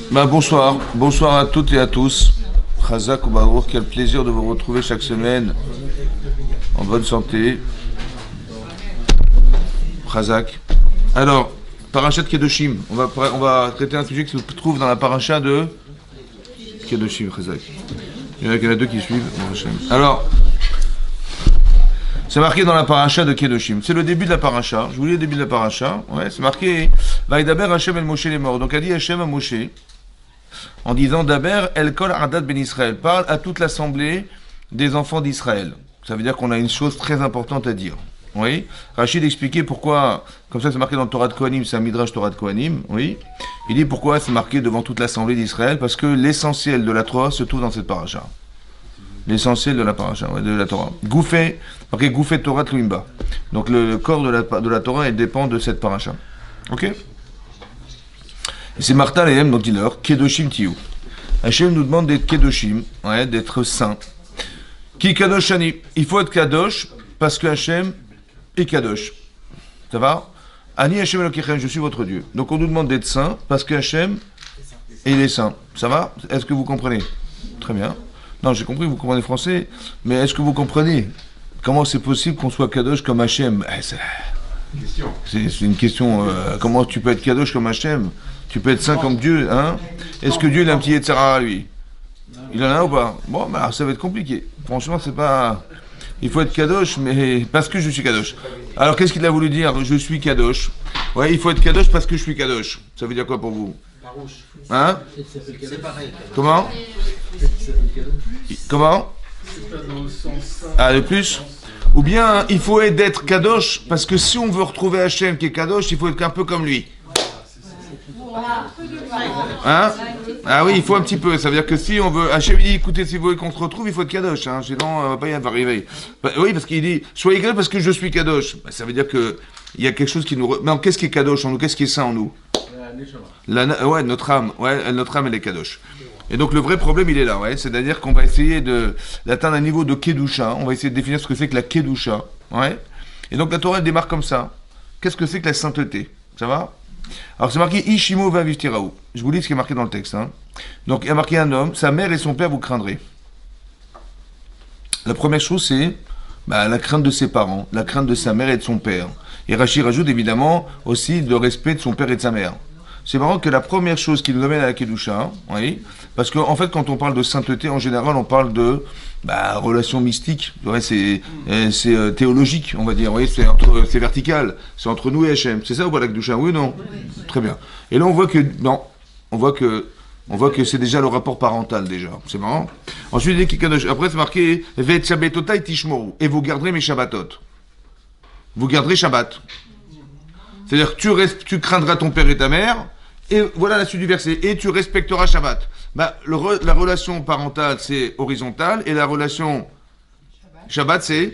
Bonsoir à toutes et à tous. Chazak ou Baruch, quel plaisir de vous retrouver chaque semaine en bonne santé. Chazak. Alors, Parashat Kedoshim. On va traiter un sujet qui se trouve dans la paracha de Kedoshim, Chazak. Il y en a deux qui suivent. Alors, c'est marqué dans la paracha de Kedoshim. C'est le début de la paracha. Je vous lis le début de la paracha. Ouais, c'est marqué Vaïdaber Hashem el Moshe les morts. Donc a dit Hashem à Moshe en disant Daber el kol adat ben Israël. Parle à toute l'assemblée des enfants d'Israël. Ça veut dire qu'on a une chose très importante à dire. Oui. Rachid expliquait pourquoi, comme ça c'est marqué dans le Torah de Kohanim, c'est un midrash Torah de Kohanim. Oui. Il dit pourquoi c'est marqué devant toute l'assemblée d'Israël, parce que l'essentiel de la Torah se trouve dans cette paracha. L'essentiel de la paracha, ouais, de la Torah. Gouffé, marqué Gouffé Torah Tluimba. Donc le corps de la Torah, il dépend de cette paracha. Ok? Et c'est Martha et donc dis-leur, Kedoshim Tiyu. Hachem nous demande d'être Kedoshim, ouais, d'être saint. Ki Kadosh Ani. Il faut être Kadosh parce que Hachem est Kadosh. Ça va? Ani Hachem Elokechem, je suis votre Dieu. Donc on nous demande d'être saint parce que Hachem, il est saint. Ça va? Est-ce que vous comprenez? Très bien. Non, j'ai compris, vous comprenez français, mais est-ce que vous comprenez comment c'est possible qu'on soit Kadosh comme Hachem? C'est une question. Comment tu peux être Kadosh comme Hachem? Tu peux être saint comme Dieu, hein? Est-ce que Dieu il a un petit Yetzirah à lui? Il en a ou pas? Bon, bah, ça va être compliqué. Franchement, c'est pas. Il faut être Kadosh, mais parce que je suis Kadosh. Alors, qu'est-ce qu'il a voulu dire? Je suis Kadosh. Ouais, il faut être Kadosh parce que je suis Kadosh. Ça veut dire quoi pour vous? Hein? Comment? Comment? Ah, le plus? Ou bien, il faut être Kadosh, parce que si on veut retrouver Hachem qui est Kadosh, il faut être un peu comme lui. Hein? Ah oui, il faut un petit peu. Ça veut dire que si on veut... Hachem dit, écoutez, si vous voulez qu'on se retrouve, il faut être Kadosh. Hein, sinon, on va pas y arriver. Bah, oui, parce qu'il dit, soyez Kadosh parce que je suis Kadosh. Bah, ça veut dire que il y a quelque chose qui nous... Mais qu'est-ce qui est Kadosh en nous? Qu'est-ce qui est saint en nous? Ouais, notre âme. Ouais, notre âme, elle est Kadosh. Et donc le vrai problème, il est là, ouais. C'est-à-dire qu'on va essayer d'atteindre un niveau de Kedusha. On va essayer de définir ce que c'est que la Kedusha. Ouais. Et donc la Torah, elle démarre comme ça. Qu'est-ce que c'est que la sainteté? Ça va? Alors c'est marqué Ishimo va viftiraou. Je vous lis ce qui est marqué dans le texte. Hein. Donc il y a marqué un homme, sa mère et son père vous craindrez. La première chose, c'est la crainte de ses parents, la crainte de sa mère et de son père. Et Rachid rajoute évidemment aussi le respect de son père et de sa mère. C'est marrant que la première chose qui nous amène à la Kedusha, hein, oui, parce qu'en fait, quand on parle de sainteté, en général, on parle de relation mystique. Ouais, c'est théologique, on va dire. Oui, c'est vertical. C'est entre nous et Hachem. C'est ça ou pas la Kedusha? Oui ou non? Oui. Très bien. Et là, on voit que non. On voit que c'est déjà le rapport parental déjà. C'est marrant. Ensuite, il dit après, c'est marqué Vet Shabbatotai Tishmoru. Et vous garderez mes Shabbatot. Vous garderez Shabbat. C'est-à-dire que tu craindras ton père et ta mère, et voilà la suite du verset, et tu respecteras Shabbat. La relation parentale, c'est horizontal, et la relation Shabbat, c'est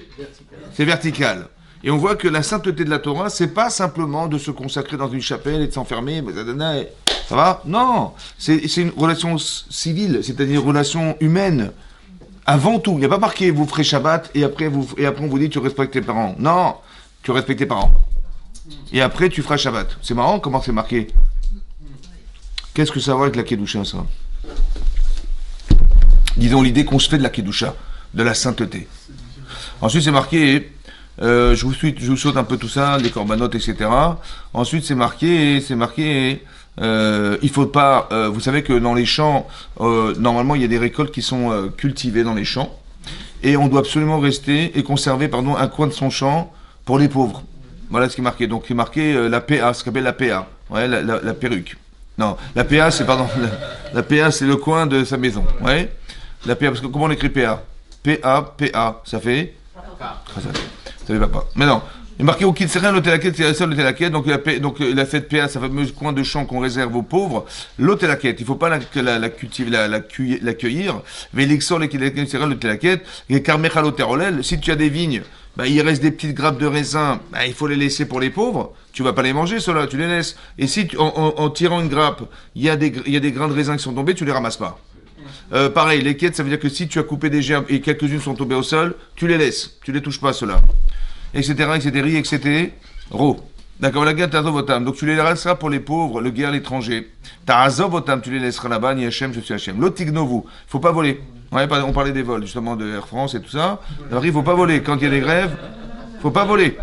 vertical. Et on voit que la sainteté de la Torah, c'est pas simplement de se consacrer dans une chapelle et de s'enfermer, ça va? Non, c'est une relation civile, c'est-à-dire une relation humaine. Avant tout, il n'y a pas marqué vous ferez Shabbat, et après on vous dit tu respectes tes parents. Non, tu respectes tes parents. Et après, tu feras Shabbat. C'est marrant comment c'est marqué. Qu'est-ce que ça va avec la Kedusha, ça? Disons l'idée qu'on se fait de la Kedusha, de la sainteté. Ensuite, c'est marqué, je vous saute un peu tout ça, les corbanotes, etc. Ensuite, c'est marqué, il faut pas, vous savez que dans les champs, normalement, il y a des récoltes qui sont cultivées dans les champs. Et on doit absolument rester et conserver, un coin de son champ pour les pauvres. Voilà ce qui est marqué. Donc, il est marqué la PA, ce qu'on appelle la PA. Ouais, la perruque. Non, la PA, la PA, c'est le coin de sa maison. Ouais. La PA, parce que comment on écrit PA? PA, ça fait? Ça fait papa. Mais non. Il est marqué au kit serein, l'hôtel-laquette, c'est la seule l'hôtel-laquette. Donc, il a fait PA, ce fameux coin de champ qu'on réserve aux pauvres. L'hôtel-laquette, il ne faut pas la cultiver, l'accueillir. Mais l'exor, l'hôtel-laquette, et carmecha l'hôtel, si tu as des vignes, il reste des petites grappes de raisin, il faut les laisser pour les pauvres. Tu vas pas les manger, ceux-là, tu les laisses. Et si en tirant une grappe, il y a des grains de raisin qui sont tombés, tu les ramasses pas. Pareil, les quêtes, ça veut dire que si tu as coupé des gerbes et quelques-unes sont tombées au sol, tu les laisses, tu les touches pas, ceux-là. Etc., etc., etc. D'accord, la guerre t'azovotam. Donc tu les laisseras pour les pauvres, le guerre, l'étranger. T'azovotam, tu les laisseras là-bas, ni Hachem, je suis Hachem. L'otignovu, faut pas voler. Ouais, on parlait des vols, justement, de Air France et tout ça. Alors il faut pas voler. Quand il y a des grèves, faut pas voler.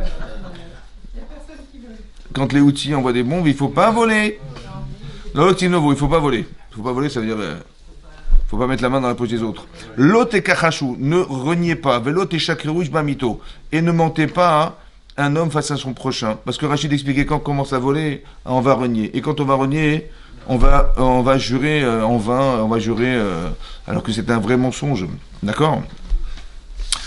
Quand les outils envoient des bombes, il faut pas voler. L'otignovu, il faut pas voler. Il faut pas voler, ça veut dire... faut pas mettre la main dans la poche des autres. L'autre kachachou, ne reniez pas. Velo te chakrirouj bamito. Et ne mentez pas un homme face à son prochain. Parce que Rachid expliquait quand on commence à voler, on va renier. Et quand on va renier, on va jurer en vain, on va jurer alors que c'est un vrai mensonge. D'accord?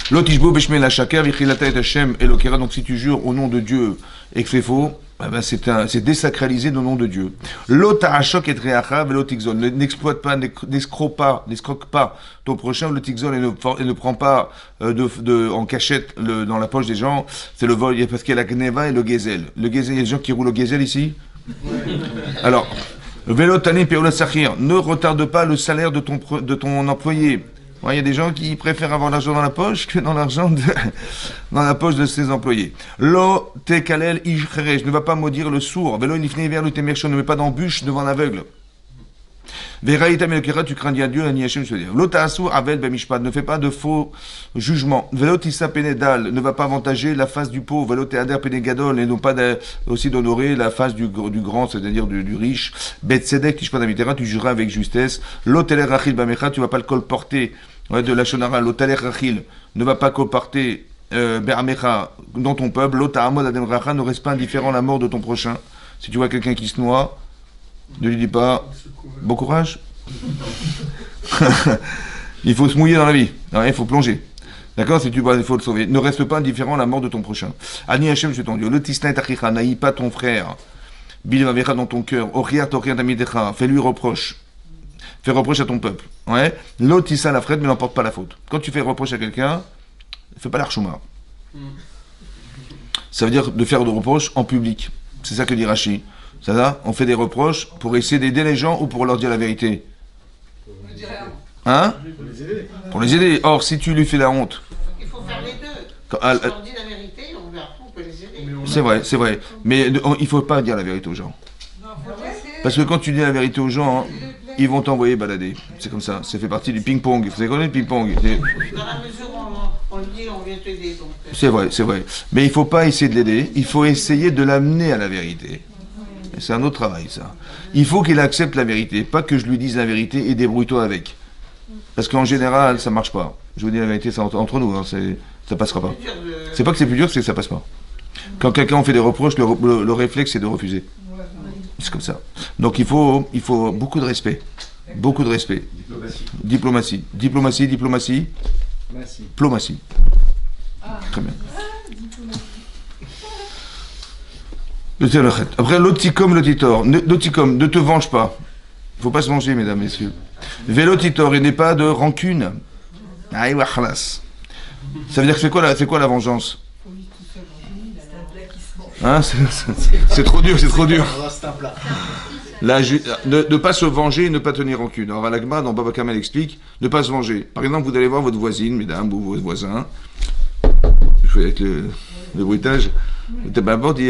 L'otishbo beshme la shaker, vichilata et Hashem elokera. Donc si tu jures au nom de Dieu et que c'est faux, c'est désacralisé au nom de Dieu. L'ota achok et reacha velotixon. N'exploite pas, n'escroque pas ton prochain, le tixon et ne prend pas en cachette dans la poche des gens. C'est le vol, parce qu'il y a la gneva et le gezel. Le gezel, il y a des gens qui roulent au gezel ici. Alors, velotane peola sachir. Ne retarde pas le salaire de ton employé. Il y a des gens qui préfèrent avoir l'argent dans la poche que dans dans la poche de ses employés. Lo te kalel ishcherej, ne va pas maudire le sourd. Velo nifne vers le temerchon, ne mets pas d'embûche devant l'aveugle. Veraïta melkera, tu crains Dieu, ani Hachem, je veux dire. Lo ta'asu avel bemishpad, ne fais pas de faux jugements. Velo tissa penedal, ne va pas avantager la face du pauvre. Velo teader penegadol, et non pas aussi d'honorer la face du grand, c'est-à-dire du riche. Betsedek, tishpad amitera, tu jureras avec justesse. Lo teler rachil bamecha, tu vas pas le colporter. De la shonara, lo taler rachil, ne va pas colporter be'amecha dans ton peuple. Lo ta'amod adem racha, ne reste pas indifférent à la mort de ton prochain. Si tu vois quelqu'un qui se noie, ne lui dis pas bon courage. Il faut se mouiller dans la vie. Il faut plonger. D'accord? Si tu vois, il faut le sauver. Ne reste pas indifférent à la mort de ton prochain. Ani Hachem, je suis ton Dieu. Le tisna et achicha, n'haïs pas ton frère. Bil vavecha dans ton cœur. Oriat oriat amidecha. Fais-lui reproche. Fais reproche à ton peuple. Ouais? L'otissa la frette, mais n'emporte pas la faute. Quand tu fais reproche à quelqu'un, fais pas l'archouma. Ça veut dire de faire de reproches en public. C'est ça que dit Rashi. Ça va? On fait des reproches pour essayer d'aider les gens ou pour leur dire la vérité? Hein? Pour les aider. Or, si tu lui fais la honte... Il faut faire les deux. Si on dit la vérité, on peut les aider. C'est vrai, c'est vrai. Mais il ne faut pas dire la vérité aux gens. Parce que quand tu dis la vérité aux gens, ils vont t'envoyer balader. C'est comme ça. Ça fait partie du ping-pong. Vous savez connaître le ping-pong? Dans la mesure où on dit, on vient t'aider. C'est vrai, c'est vrai. Mais il ne faut pas essayer de l'aider. Il faut essayer de l'amener à la vérité. Et c'est un autre travail, ça. Il faut qu'il accepte la vérité. Pas que je lui dise la vérité et débrouille-toi avec. Parce qu'en général, ça ne marche pas. Je vous dis la vérité, c'est entre nous. Hein, ça passera pas. C'est pas que c'est plus dur, c'est que ça passe pas. Quand quelqu'un fait des reproches, le réflexe, c'est de refuser. C'est comme ça. Donc il faut beaucoup de respect. Beaucoup de respect. Diplomatie. Diplomatie. Diplomatie. Très bien. Après, l'oticom, l'otitor. L'oticom, ne te venge pas. Il ne faut pas se venger, mesdames, messieurs. Vélotitor, il n'est pas de rancune. Aïe, wahalas. Ça veut dire que c'est quoi la vengeance? Hein, c'est trop dur, c'est trop dur. Ne pas se venger et ne pas tenir rancune. Alors, à l'Agma, dans Baba Kamel explique, ne pas se venger. Par exemple, vous allez voir votre voisine, mesdames, ou votre voisin. Je fais avec le bruitage. D'abord, dit,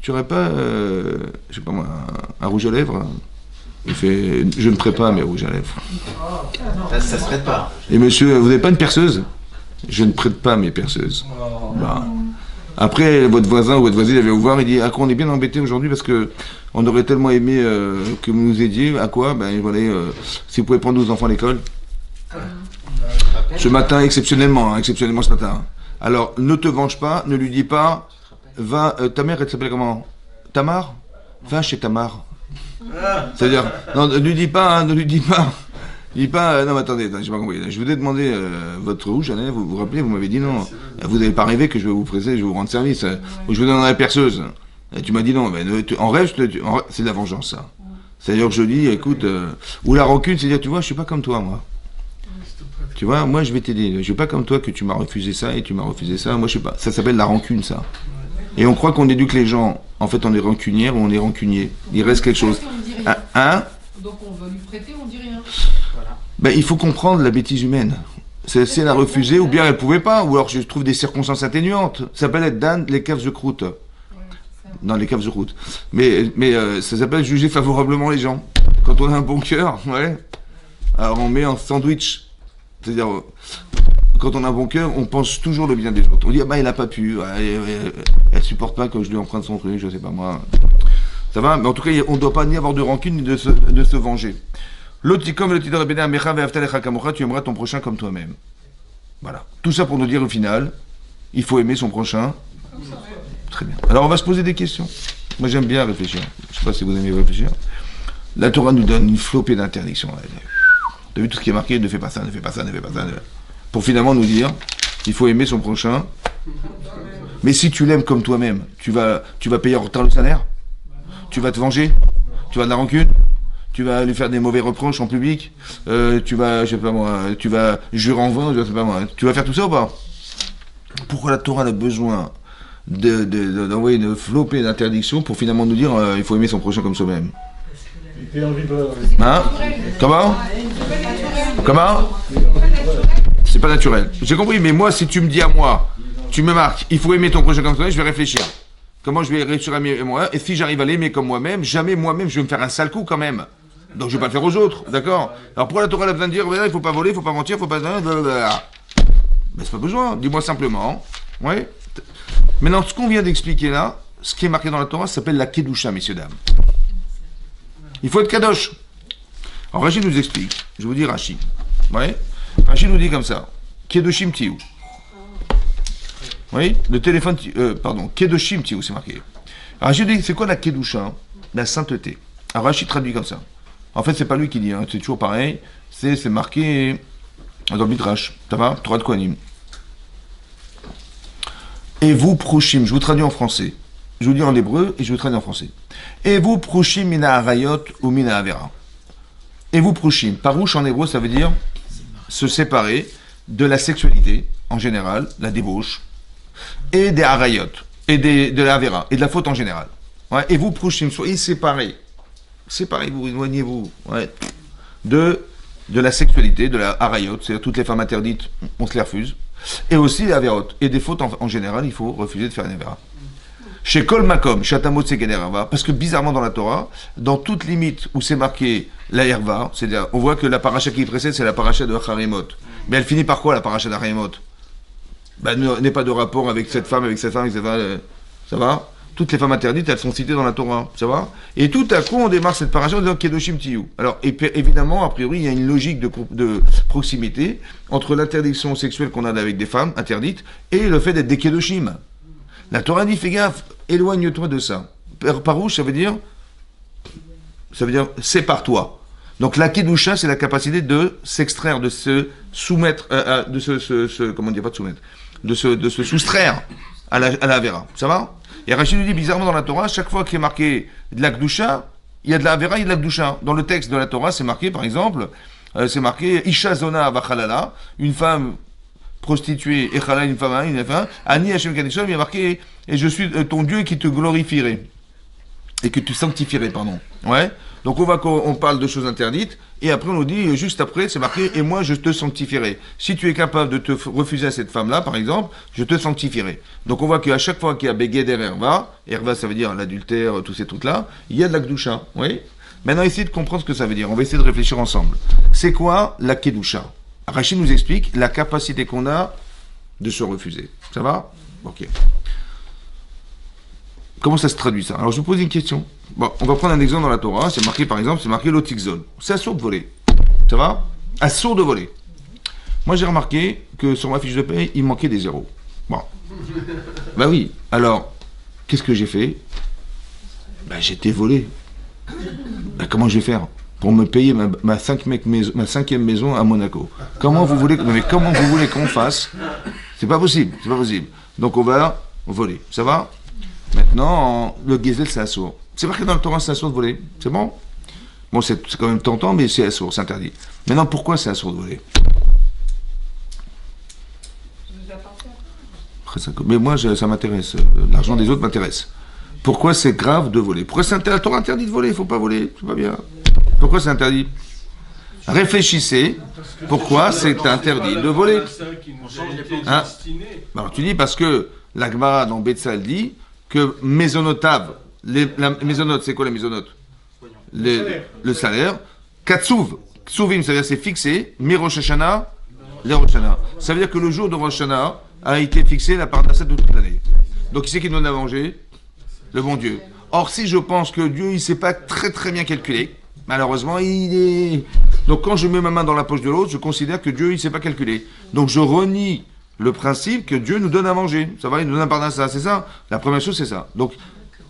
tu n'aurais pas, je sais pas moi, un rouge à lèvres? Il fait, je ne prête pas mes rouges à lèvres. Ça se prête pas. Et monsieur, vous n'avez pas une perceuse? Je ne prête pas mes perceuses. Bah. Après, votre voisin ou votre voisine vient vous voir, il dit, à quoi on est bien embêté aujourd'hui parce que on aurait tellement aimé que vous nous aidiez. À quoi? Ben voilà, si vous pouvez prendre nos enfants à l'école. Ce matin, exceptionnellement ce matin. Alors, ne te venge pas, ne lui dis pas, va, ta mère, elle s'appelle comment? Tamar? Va chez Tamar. C'est-à-dire, non, ne lui dis pas, dis pas, non mais attendez, j'ai pas compris. Je vous ai demandé votre rouge à lèvres, vous vous rappelez, vous m'avez dit non. Vous n'avez pas rêvé que je vais vous presser, je vais vous rendre service. Ou je vous donnerai la perceuse. Et tu m'as dit non, en rêve, c'est de la vengeance ça. C'est-à-dire que je dis, écoute, ou la rancune, c'est-à-dire, tu vois, je suis pas comme toi, moi. Tu vois, moi je vais t'aider. Je suis pas comme toi que tu m'as refusé ça et tu m'as refusé ça. Moi je sais pas. Ça s'appelle la rancune, ça. Et on croit qu'on éduque les gens. En fait, on est rancunière ou on est rancunier. Il reste quelque chose. Hein? Donc on va lui prêter, on dit rien. Voilà. Ben, il faut comprendre la bêtise humaine. C'est elle a refusé, ou bien elle pouvait pas, ou alors je trouve des circonstances atténuantes. Ça s'appelle être Dan, les caves de croûte. dans les caves de route. Mais ça s'appelle juger favorablement les gens. Quand on a un bon cœur, ouais, alors on met en sandwich. C'est-à-dire, quand on a un bon cœur, on pense toujours le bien des autres. On dit, ah bah il a pas pu, elle supporte pas que je lui emprunte son truc, je sais pas moi. Ça va? Mais en tout cas, on ne doit pas ni avoir de rancune ni de se venger. L'autre, comme le titre de tu aimeras ton prochain comme toi-même. Voilà. Tout ça pour nous dire au final, il faut aimer son prochain. Très bien. Alors on va se poser des questions. Moi j'aime bien réfléchir. Je ne sais pas si vous aimez réfléchir. La Torah nous donne une flopée d'interdictions. Tu as vu tout ce qui est marqué, ne fais pas ça, ne fais pas ça, ne fais pas ça. Pour finalement nous dire, il faut aimer son prochain. Mais si tu l'aimes comme toi-même, tu vas payer en retard le salaire. Tu vas te venger. Tu vas de la rancune. Tu vas lui faire des mauvais reproches en public. Tu vas, je sais pas moi, tu vas jurer en vain, je sais pas moi. Tu vas faire tout ça ou pas? Pourquoi la Torah a besoin d'envoyer une flopée d'interdictions pour finalement nous dire il faut aimer son prochain comme soi-même? Hein? Comment? Comment? C'est pas naturel. J'ai compris, mais moi, si tu me dis à moi, tu me marques, il faut aimer ton prochain comme toi-même, je vais réfléchir. Comment je vais réussir à aimer moi? Et si j'arrive à l'aimer comme moi-même, jamais moi-même je vais me faire un sale coup quand même. Donc je vais pas le faire aux autres, d'accord? Alors pourquoi la Torah a besoin de dire il faut pas voler, il faut pas mentir, il faut pas... Ben c'est pas besoin, dis-moi simplement. Ouais. Maintenant, ce qu'on vient d'expliquer là, ce qui est marqué dans la Torah, ça s'appelle la Kedusha, messieurs, dames. Il faut être Kadosh. Alors Rachid nous explique, je vous dis Rachid. Ouais. Rachid nous dit comme ça, Kedoshim Tiou. Oui, le téléphone, Kedoshim Tiou, c'est marqué. Rachid dit, c'est quoi la Kedusha? La sainteté. Alors Rachid traduit comme ça. En fait, c'est pas lui qui dit, hein, c'est toujours pareil, c'est marqué dans le Midrash. Ça va? Torah de Kohanim. Et vous, Prouchim, je vous traduis en français. Je vous dis en hébreu et je vous traduis en français. Et vous, Prouchim, mina harayot ou mina avera. Et vous, Prouchim. Parouche en hébreu, ça veut dire se séparer de la sexualité, en général, la débauche, et des harayot, et de la avera, et de la faute en général. Ouais, et vous, Prouchim, soyez séparés. Séparez-vous, éloignez-vous de la sexualité, de la harayot, c'est-à-dire toutes les femmes interdites, on se les refuse. Et aussi les averot. Et des fautes en général, il faut refuser de faire une avera. Chez Kol Makom, Shatamot Segeder Herva, parce que bizarrement dans la Torah, dans toute limite où c'est marqué la Herva, c'est-à-dire, on voit que la paracha qui précède, c'est la paracha de Harimot. Mais elle finit par quoi la paracha de Harimot? N'est pas de rapport avec cette femme, avec cette femme, ça va? Toutes les femmes interdites, elles sont citées dans la Torah, ça va? Et tout à coup, on démarre cette paracha en disant Kedoshim Tiyu. Alors, évidemment, a priori, il y a une logique de proximité entre l'interdiction sexuelle qu'on a avec des femmes interdites et le fait d'être des Kedoshim. La Torah dit, fais gaffe, éloigne-toi de ça. Parouche, ça veut dire sépare-toi. Donc la Kedusha, c'est la capacité de s'extraire, de se soumettre, de se soustraire à la Avera. Ça va? Et Rachid nous dit, bizarrement dans la Torah, chaque fois qu'il est marqué de la Kedusha, il y a de la Avera, il y a de la Kedusha. Dans le texte de la Torah, c'est marqué, par exemple, Isha Zona Vachalala, une femme prostituée, Echala, une femme, Ani Hashem Kadishah, il y a marqué, et je suis ton Dieu qui te glorifierait. Et que tu sanctifierais, pardon. Ouais. Donc on voit qu'on parle de choses interdites, et après on nous dit, juste après, c'est marqué, et moi je te sanctifierai. Si tu es capable de te refuser à cette femme-là, par exemple, je te sanctifierai. Donc on voit qu'à chaque fois qu'il y a Begeder Herva ça veut dire l'adultère, tous ces trucs-là, il y a de la Kedusha. Oui. Maintenant essayez de comprendre ce que ça veut dire. On va essayer de réfléchir ensemble. C'est quoi la Kedusha? Rachid nous explique la capacité qu'on a de se refuser. Ça va? Ok. Comment ça se traduit ça? Alors je vous pose une question. Bon, on va prendre un exemple dans la Torah. C'est marqué par exemple, c'est marqué l'otikzon. C'est assourd de voler. Ça va? Assourd de voler. Moi j'ai remarqué que sur ma fiche de paie, il manquait des zéros. Bon. Bah oui. Alors, qu'est-ce que j'ai fait? Bah j'ai été volé. Bah comment je vais faire? Pour me payer ma cinquième maison à Monaco. Comment vous voulez qu'on fasse? C'est pas possible. Donc on va voler. Ça va? Maintenant, le gazelle, c'est assourd. C'est marqué dans le Torah, c'est assourd de voler. C'est bon? Bon, c'est quand même tentant, mais c'est assourd, c'est interdit. Maintenant, pourquoi c'est assourd de voler? Mais moi, ça m'intéresse. L'argent des autres m'intéresse. Pourquoi c'est grave de voler? Pourquoi c'est interdit? La Torah interdit de voler, il ne faut pas voler, c'est pas bien. Pourquoi c'est interdit? Réfléchissez, pourquoi c'est interdit de voler? Hein? Alors tu dis parce que la Gemara dans Betsal dit, que Mésonotav, la mésonote, c'est quoi la mésonote? Le salaire. Katsuv, Ksuvim, c'est-à-dire c'est fixé, mi Rosh Hashanah, les Rosh Hashanah. Ça veut dire que le jour de Rosh Hashanah a été fixé la parnassa de toute l'année. Donc qui c'est qui donne à manger? Le bon Dieu. Or, si je pense que Dieu, il ne sait pas très très bien calculer, malheureusement, il est... Donc quand je mets ma main dans la poche de l'autre, je considère que Dieu, il ne sait pas calculer. Donc je renie le principe que Dieu nous donne à manger. Ça va, il nous donne un parnassa, c'est ça? La première chose, c'est ça. Donc,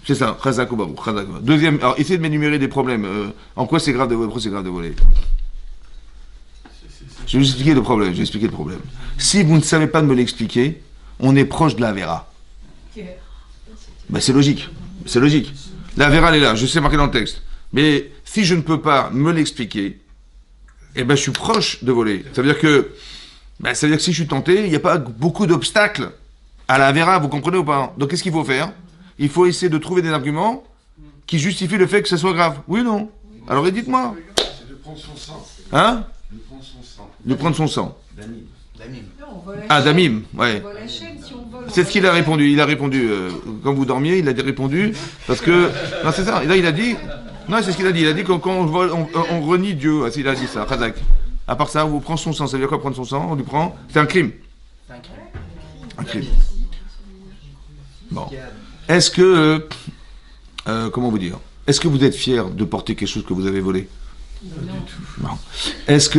c'est ça. Chazak ou Baruch, chazak. Deuxième, alors essayez de m'énumérer des problèmes. En quoi c'est grave de voler? Pourquoi c'est grave de voler? Je vais vous expliquer le problème. Je vais expliquer le problème. Si vous ne savez pas de me l'expliquer, on est proche de la Vera. Ben, c'est logique. C'est logique. La Vera, elle est là. Je sais marquer dans le texte. Mais si je ne peux pas me l'expliquer, eh ben, je suis proche de voler. Ça veut dire que, si je suis tenté, il n'y a pas beaucoup d'obstacles à la Vera. Vous comprenez ou pas? Donc, qu'est-ce qu'il faut faire? Il faut essayer de trouver des arguments qui justifient le fait que ça soit grave. Oui ou non? Alors, dites-moi. C'est de prendre son sang. Hein? De prendre son sang. De prendre son sang. Damim. Ah, Damim, ouais. On vole la chaîne si on vole. C'est ce qu'il a répondu. Il a répondu, quand vous dormiez, il a répondu, parce que, non, c'est ça. Et là, il a dit, non, c'est ce qu'il a dit. Il a dit que quand on vole, on renie Dieu. Ah, il a dit ça, Khazak. À part ça, on vous prend son sang. Ça veut dire quoi, prendre son sang? On lui prend. C'est un crime. Un crime. Bon. Est-ce que, comment vous dire? Est-ce que vous êtes fier de porter quelque chose que vous avez volé? Non. Est-ce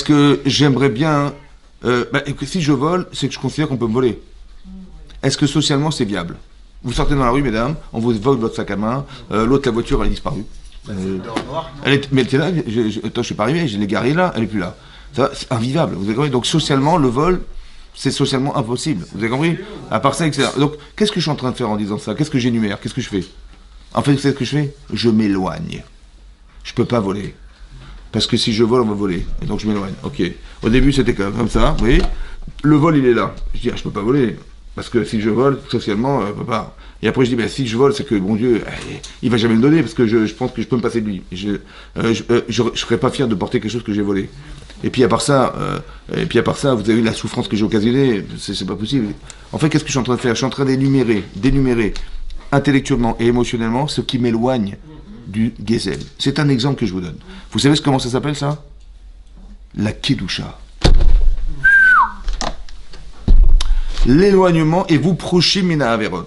que j'aimerais bien, si je vole, c'est que je considère qu'on peut me voler. Est-ce que socialement c'est viable? Vous sortez dans la rue, mesdames, on vous vole votre sac à main, l'autre, la voiture, elle est disparue. Mais elle était là, attends, je suis pas arrivé, je l'ai garée là, elle est plus là. Ça, c'est invivable, vous avez compris? Donc socialement, le vol, c'est socialement impossible. Vous avez compris? À part ça, etc. Donc, qu'est-ce que je suis en train de faire en disant ça? Qu'est-ce que j'énumère? Qu'est-ce que je fais? En fait, c'est ce que je fais? Je m'éloigne. Je peux pas voler. Parce que si je vole, on va voler. Et donc je m'éloigne. Ok. Au début, c'était comme ça, vous voyez? Le vol, il est là. Je dis, je peux pas voler. Parce que si je vole, socialement, je peux pas. Et après, je dis, si je vole, c'est que, bon Dieu, il va jamais me donner, parce que je pense que je peux me passer de lui. Je serais pas fier de porter quelque chose que j'ai volé. Et puis à part ça, vous avez vu la souffrance que j'ai occasionnée, c'est pas possible. En fait, qu'est-ce que je suis en train de faire? Je suis en train d'énumérer intellectuellement et émotionnellement ce qui m'éloigne du Gezel. C'est un exemple que je vous donne. Vous savez comment ça s'appelle, ça? La Kedusha. L'éloignement et vous procher mina averot.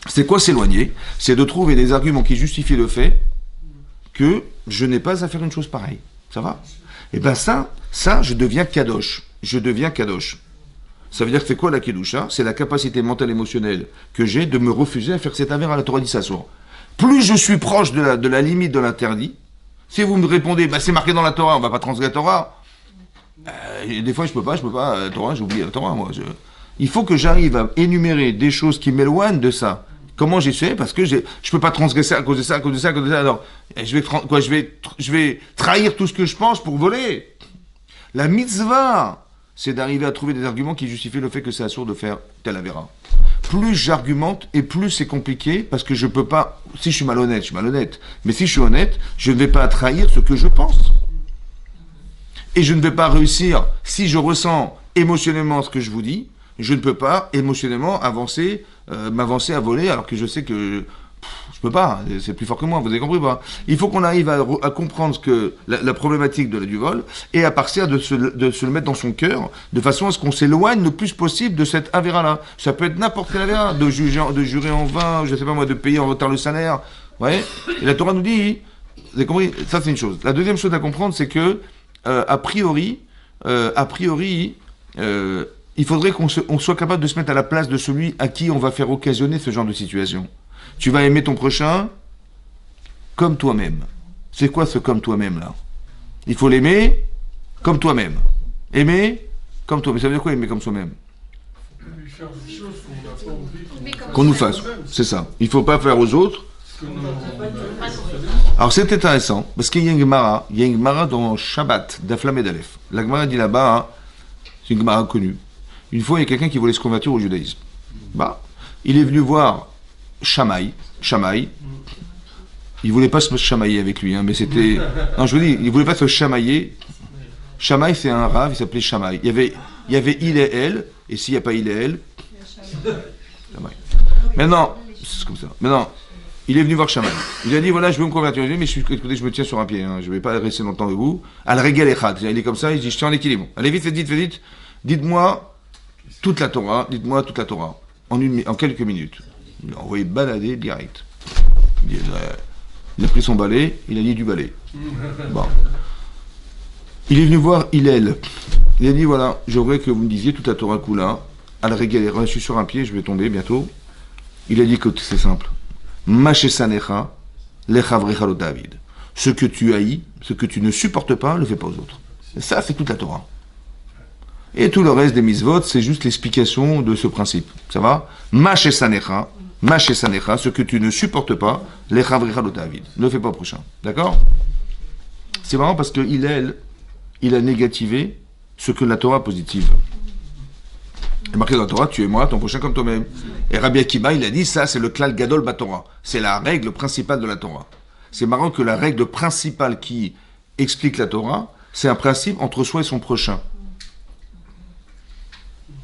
C'est quoi s'éloigner? C'est de trouver des arguments qui justifient le fait que je n'ai pas à faire une chose pareille. Ça va? Et bien ça, je deviens kadosh. Je deviens kadosh. Ça veut dire que c'est quoi la kedusha? C'est la capacité mentale émotionnelle que j'ai de me refuser à faire cet avér à la Torah d'Issasour. Plus je suis proche de la limite de l'interdit, si vous me répondez, c'est marqué dans la Torah, on va pas transgresser la Torah. Des fois je peux pas, la Torah, j'ai oublié la Torah, moi. Il faut que j'arrive à énumérer des choses qui m'éloignent de ça. Comment j'y sais? Parce que je peux pas transgresser à cause de ça, à cause de ça, à cause de ça. Alors, je vais trahir tout ce que je pense pour voler. La mitzvah, c'est d'arriver à trouver des arguments qui justifient le fait que c'est assourd de faire tel avéra. Plus j'argumente et plus c'est compliqué parce que je peux pas. Si je suis malhonnête, je suis malhonnête. Mais si je suis honnête, je ne vais pas trahir ce que je pense. Et je ne vais pas réussir, si je ressens émotionnellement ce que je vous dis, je ne peux pas émotionnellement m'avancer à voler alors que je sais que je peux pas, c'est plus fort que moi, vous avez compris pas? Il faut qu'on arrive à comprendre ce que la problématique du vol et à partir de se le mettre dans son cœur de façon à ce qu'on s'éloigne le plus possible de cette avéra-là. Ça peut être n'importe quelle avéra, de jurer en vain, je sais pas moi, de payer en retard le salaire. Ouais. Et la Torah nous dit, vous avez compris? Ça c'est une chose. La deuxième chose à comprendre, c'est que a priori, il faudrait qu'on soit capable de se mettre à la place de celui à qui on va faire occasionner ce genre de situation. Tu vas aimer ton prochain comme toi-même. C'est quoi ce comme toi-même là? Il faut l'aimer comme toi-même. Aimer comme toi-même. Ça veut dire quoi aimer comme soi-même? Lui faire des choses qu'on n'a pas envie qu'on nous fasse. C'est ça. Il ne faut pas faire aux autres. Alors c'est intéressant, parce qu'il y a une Gemara dans Shabbat, d'Aflamed Aleph. La Gemara dit là-bas, c'est une Gemara connue. Une fois, il y a quelqu'un qui voulait se convertir au judaïsme. Il est venu voir Shammai. Il voulait pas se chamailler avec lui, mais c'était... Non, je vous dis, il voulait pas se chamailler. Shammai, c'est un rave, il s'appelait Shammai. Il y avait il y avait il et elle, et s'il n'y a pas il et elle, ça va. Maintenant, c'est comme ça. Maintenant, il est venu voir Shammai. Il a dit, voilà, je veux me convertir. Il a dit, mais écoutez, je me tiens sur un pied, hein, je ne vais pas rester longtemps avec vous. Al-Regal Echad. Il est comme ça, il dit, je tiens en équilibre. Allez, vite, vite. Dites-moi toute la Torah, en quelques minutes. Il a envoyé balader direct. Il a pris son balai, il a dit du balai. Bon. Il est venu voir Hillel. Il a dit, voilà, j'aimerais que vous me disiez toute la Torah Kula. Al-Regal Echad, je suis sur un pied, je vais tomber bientôt. Il a dit que c'est simple. Machesanecha, lechavrecha lo David. Ce que tu haïs, ce que tu ne supportes pas, ne le fais pas aux autres. Et ça, c'est toute la Torah. Et tout le reste des mitzvot, c'est juste l'explication de ce principe. Ça va? Machesanecha, ce que tu ne supportes pas, lechavrecha lo David. Ne le fais pas au prochain. D'accord? C'est marrant parce que il a négativé ce que la Torah positive. Il est marqué dans la Torah, tu es moi, ton prochain comme toi-même. Et Rabbi Akiba, il a dit, ça c'est le klal gadol batorah. C'est la règle principale de la Torah. C'est marrant que la règle principale qui explique la Torah, c'est un principe entre soi et son prochain.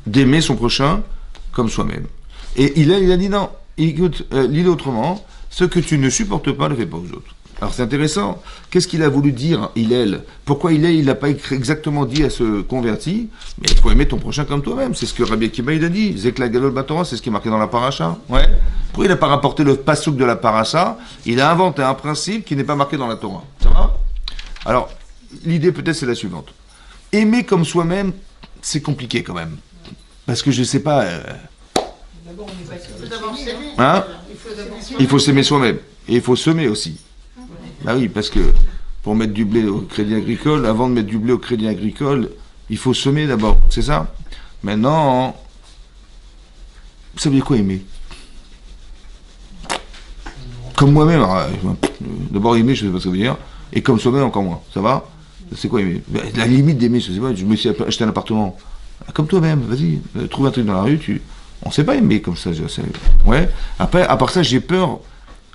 D'aimer son prochain comme soi-même. Et il a dit non, écoute, lis-le autrement, ce que tu ne supportes pas, ne le fais pas aux autres. Alors c'est intéressant. Qu'est-ce qu'il a voulu dire, Hillel? Pourquoi il n'a pas exactement dit à ce converti, mais il faut aimer ton prochain comme toi-même. C'est ce que Rabbi Akiba il a dit. Zekla Gadol Batora, c'est ce qui est marqué dans la paracha. Ouais. Pourquoi il n'a pas rapporté le pasouk de la paracha? Il a inventé un principe qui n'est pas marqué dans la Torah. Ça va? Alors, l'idée peut-être c'est la suivante. Aimer comme soi-même, c'est compliqué quand même. Parce que je ne sais pas... D'abord, on n'est pas sûr Il faut de d'abord s'aimer, s'aimer. Hein? Il faut d'abord Il faut s'aimer soi-même. Et il faut semer aussi. Bah oui, parce que pour mettre du blé au crédit agricole, avant de mettre du blé au crédit agricole, il faut semer d'abord, c'est ça? Maintenant, ça veut dire quoi aimer? Comme moi-même, alors, d'abord aimer, je ne sais pas ce que ça veut dire, et comme soi-même encore moins, ça va? C'est quoi aimer? La limite d'aimer, je sais pas, je me suis acheté un appartement. Comme toi-même, vas-y, trouve un truc dans la rue, on ne sait pas aimer comme ça, ouais. Après, à part ça, j'ai peur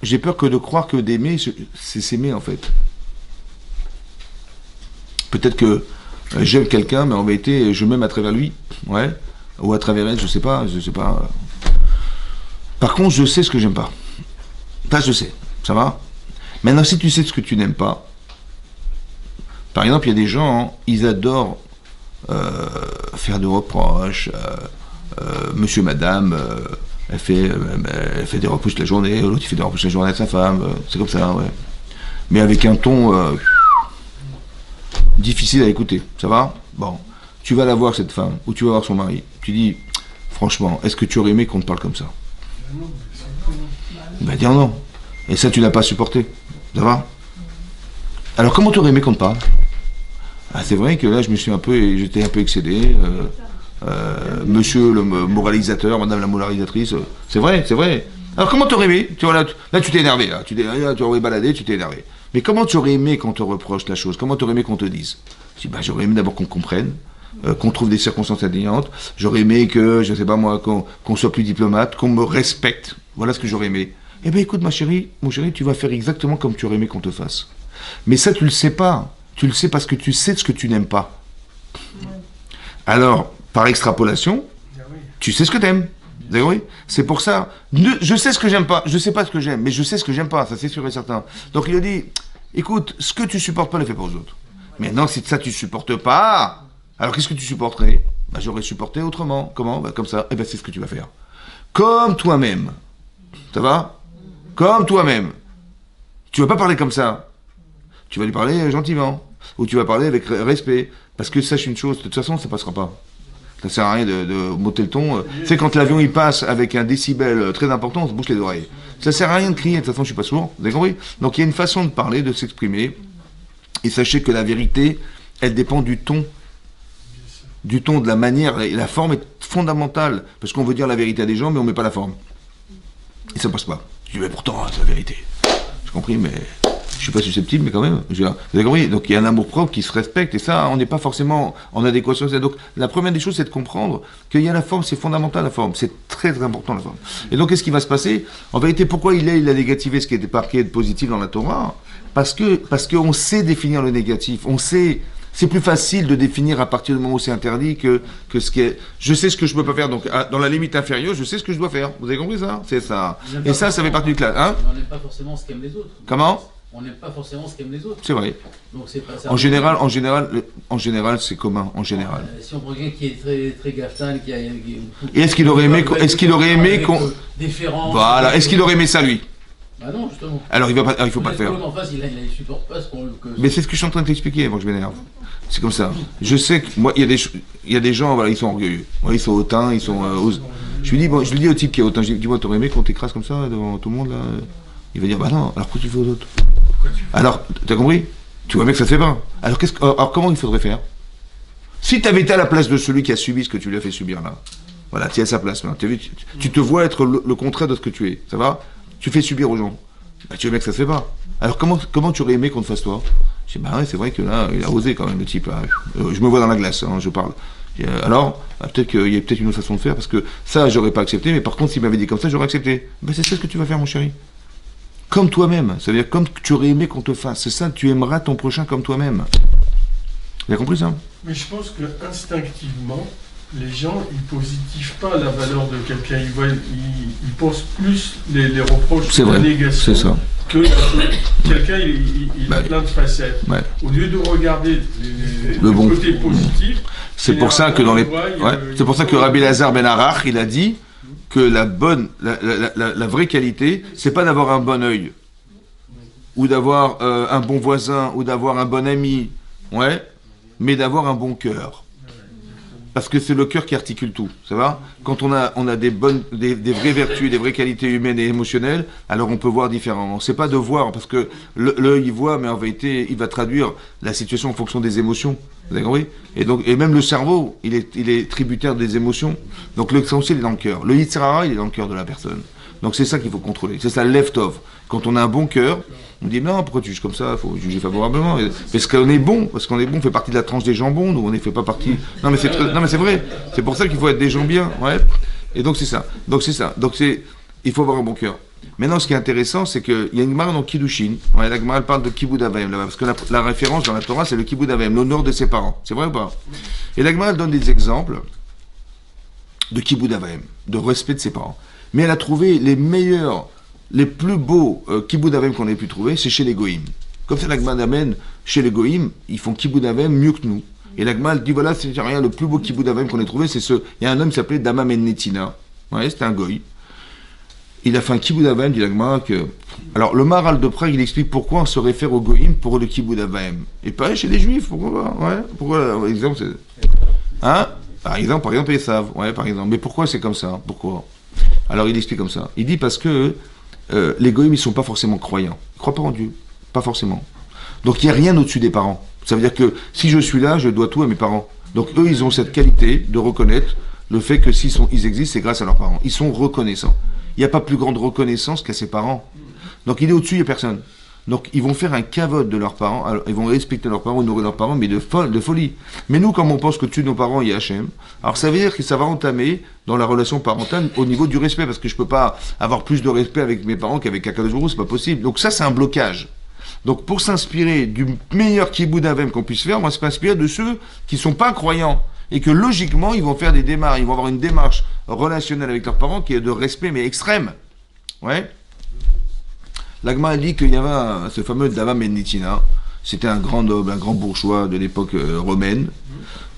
que de croire que d'aimer, c'est s'aimer en fait. Peut-être que j'aime quelqu'un, mais en vérité, je m'aime à travers lui, ouais, ou à travers elle, je sais pas. Par contre, je sais ce que j'aime pas. Ça, je sais, ça va? Maintenant, si tu sais ce que tu n'aimes pas, par exemple, il y a des gens, hein, ils adorent faire des reproches, monsieur, madame, elle fait des reproches la journée, l'autre il fait des reproches la journée à sa femme, c'est comme ça, ouais. Mais avec un ton difficile à écouter, ça va? Bon, tu vas la voir cette femme, ou tu vas voir son mari, tu dis, franchement, est-ce que tu aurais aimé qu'on te parle comme ça? Il va dire non. Et ça, tu n'as pas supporté, ça va? Alors comment tu aurais aimé qu'on te parle? Ah, c'est vrai que là, j'étais un peu excédé. Monsieur le moralisateur, madame la moralisatrice, c'est vrai. Alors comment t'aurais aimé? Tu vois, là, tu t'es énervé, là. Tu aurais baladé, tu t'es énervé. Mais comment tu aurais aimé qu'on te reproche la chose? Comment tu aurais aimé qu'on te dise? Je dis, j'aurais aimé d'abord qu'on comprenne, qu'on trouve des circonstances atténuantes. J'aurais aimé que, je sais pas moi, qu'on soit plus diplomate, qu'on me respecte. Voilà ce que j'aurais aimé. Eh bien écoute, mon chéri, tu vas faire exactement comme tu aurais aimé qu'on te fasse. Mais ça, tu le sais pas. Tu le sais parce que tu sais ce que tu n'aimes pas. Alors, par extrapolation, tu sais ce que tu aimes. Oui. C'est pour ça. Je sais ce que j'aime pas. Je sais pas ce que j'aime, mais je sais ce que j'aime pas. Ça, c'est sûr et certain. Donc, il a dit, écoute, ce que tu supportes pas, ne le fais pas aux autres. Mais non, si ça, tu supportes pas, alors qu'est-ce que tu supporterais? J'aurais supporté autrement. Comment? Comme ça. Eh bien, c'est ce que tu vas faire. Comme toi-même. Ça va? Comme toi-même. Tu vas pas parler comme ça. Tu vas lui parler gentiment. Ou tu vas parler avec respect. Parce que sache une chose, de toute façon, ça passera pas. Ça sert à rien de monter le ton. Tu sais, quand l'avion il passe avec un décibel très important, on se bouche les oreilles. Ça sert à rien de crier, de toute façon, je suis pas sourd. Vous avez compris? Donc il y a une façon de parler, de s'exprimer. Et sachez que la vérité, elle dépend du ton. Du ton, de la manière. Et la forme est fondamentale. Parce qu'on veut dire la vérité à des gens, mais on met pas la forme. Et ça passe pas. Je dis, mais pourtant, c'est la vérité. J'ai compris, mais je suis pas susceptible, mais quand même. Vous avez compris? Donc il y a un amour propre qui se respecte, et ça, on n'est pas forcément en adéquation. Donc la première des choses, c'est de comprendre qu'il y a la forme, c'est fondamental la forme, c'est très très important la forme. Et donc qu'est-ce qui va se passer? En vérité, pourquoi il a négativé ce qui était marqué de positif dans la Torah? Parce qu'on sait définir le négatif, on sait c'est plus facile de définir à partir du moment où c'est interdit que ce qui est. Je sais ce que je peux pas faire, donc dans la limite inférieure, je sais ce que je dois faire. Vous avez compris ça? C'est ça. Et ça fait partie du classe. Hein? On n'aime pas forcément ce qu'aiment les autres. Comment? On n'aime pas forcément ce qu'aiment les autres. C'est vrai. Donc c'est pas ça. En général, c'est commun. En général. Si on prend quelqu'un qui est très très gaftan, qui a. Et est-ce qu'il aurait aimé qu'on. Différent. Voilà. Est-ce qu'il aurait aimé ça lui? Bah non, justement. Alors il faut pas le faire. En face, il supporte pas ce qu'on. Mais c'est ce que je suis en train de t'expliquer avant que je m'énerve. C'est comme ça. Je sais que moi, il y a des gens, voilà, ils sont orgueilleux. Voilà, ils sont hautains, ils sont. Je lui dis au type qui est hautain, je lui dis, dis-moi, t'aurais aimé qu'on t'écrase comme ça devant tout le monde là? Il va dire, bah non. Alors pourquoi tu fais aux autres? Alors, t'as compris? Tu vois bien que ça se fait pas. Alors comment il faudrait faire? Si t'avais été à la place de celui qui a subi ce que tu lui as fait subir là, voilà, tu es à sa place. Tu te vois être le contraire de ce que tu es. Ça va? Tu fais subir aux gens. Bah, tu vois bien que ça se fait pas. Alors comment tu aurais aimé qu'on te fasse toi? Je dis, bah ouais, c'est vrai que là, il a osé quand même, le type. Là. Je me vois dans la glace, hein, je parle. Alors, peut-être qu'il y a peut-être une autre façon de faire, parce que ça, j'aurais pas accepté, mais par contre, s'il m'avait dit comme ça, j'aurais accepté. Ben, c'est ça ce que tu vas faire, mon chéri. Comme toi-même. C'est-à-dire, comme tu aurais aimé qu'on te fasse. C'est ça, tu aimeras ton prochain comme toi-même. Tu as compris ça? Mais je pense que instinctivement, les gens, ils positivent pas la valeur de quelqu'un. Ils pensent plus les reproches, c'est la vrai, négation. c'est ça. Que quelqu'un, il a plein de facettes. Ouais. Au lieu de regarder le bon côté positif, c'est pour ça que c'est pour ça que Rabbi Lazar ben Arach, il a dit que la vraie qualité, c'est pas d'avoir un bon œil, ou d'avoir un bon voisin, ou d'avoir un bon ami, ouais, mais d'avoir un bon cœur. Parce que c'est le cœur qui articule tout, ça va? Quand on a des vraies vertus, des vraies qualités humaines et émotionnelles, alors on peut voir différemment. C'est pas de voir, parce que l'œil il voit, mais en vérité, il va traduire la situation en fonction des émotions. Vous avez compris? Et même le cerveau, il est tributaire des émotions. Donc l'essentiel est dans le cœur. Le Yetzer Hara, il est dans le cœur de la personne. Donc c'est ça qu'il faut contrôler. C'est ça le left-off. Quand on a un bon cœur, on dit non, pourquoi tu juges comme ça? Il faut juger favorablement. Parce qu'on est bon, on fait partie de la tranche des gens bons, nous on ne fait pas partie. Non mais c'est vrai. C'est pour ça qu'il faut être des gens bien. Ouais. Et donc c'est ça. Il faut avoir un bon cœur. Maintenant, ce qui est intéressant, c'est qu'il y a une Gemara dans Kiddushin. Ouais, la Gemara parle de Kibud Avayim là-bas, parce que la référence dans la Torah, c'est le Kibud Avayim, l'honneur de ses parents. C'est vrai ou pas? Et la Gemara donne des exemples de Kibud Avayim, de respect de ses parents. Mais elle a trouvé les meilleurs, les plus beaux Kibud Avayim qu'on ait pu trouver, c'est chez les Goïm. Comme ça, la Gemara amène chez les Goïm, ils font Kibud Avayim mieux que nous. Et la Gemara dit voilà, c'est rien, le plus beau Kibud Avayim qu'on ait trouvé, c'est ce. Il y a un homme qui s'appelait Dama Ben Netina. Ouais, c'était un Goï. Il a fait un Kibud Avayim, dit la Gemara que. Alors, le Maharal de Prague, il explique pourquoi on se réfère au Goïm pour le Kibud Avayim. Et pareil chez les Juifs, pourquoi pas? Ouais, pourquoi, par exemple, c'est. Hein? Par exemple, ils savent. Ouais, par exemple. Mais pourquoi c'est comme ça? Pourquoi? Alors, il explique comme ça. Il dit parce que les Goïm, ils sont pas forcément croyants. Ils croient pas en Dieu. Pas forcément. Donc, il n'y a rien au-dessus des parents. Ça veut dire que si je suis là, je dois tout à mes parents. Donc, eux, ils ont cette qualité de reconnaître le fait que ils existent, c'est grâce à leurs parents. Ils sont reconnaissants. Il n'y a pas plus grande reconnaissance qu'à ses parents. Donc il est au-dessus, il n'y a personne. Donc ils vont faire un cavote de leurs parents, alors, ils vont respecter leurs parents, honorer leurs parents, mais de folie. Mais nous, comme on pense que au-dessus de nos parents, il y a Hachem, alors ça veut dire que ça va entamer dans la relation parentale au niveau du respect, parce que je ne peux pas avoir plus de respect avec mes parents qu'avec Akadosh Baruch Hu, c'est pas possible. Donc ça, c'est un blocage. Donc pour s'inspirer du meilleur Kibud Avayim qu'on puisse faire, on va s'inspirer de ceux qui ne sont pas croyants. Et que logiquement, ils vont faire des démarches, ils vont avoir une démarche relationnelle avec leurs parents qui est de respect, mais extrême. Ouais. L'Agma a dit qu'il y avait ce fameux Dama Ben Netina. C'était un grand noble, un grand bourgeois de l'époque romaine.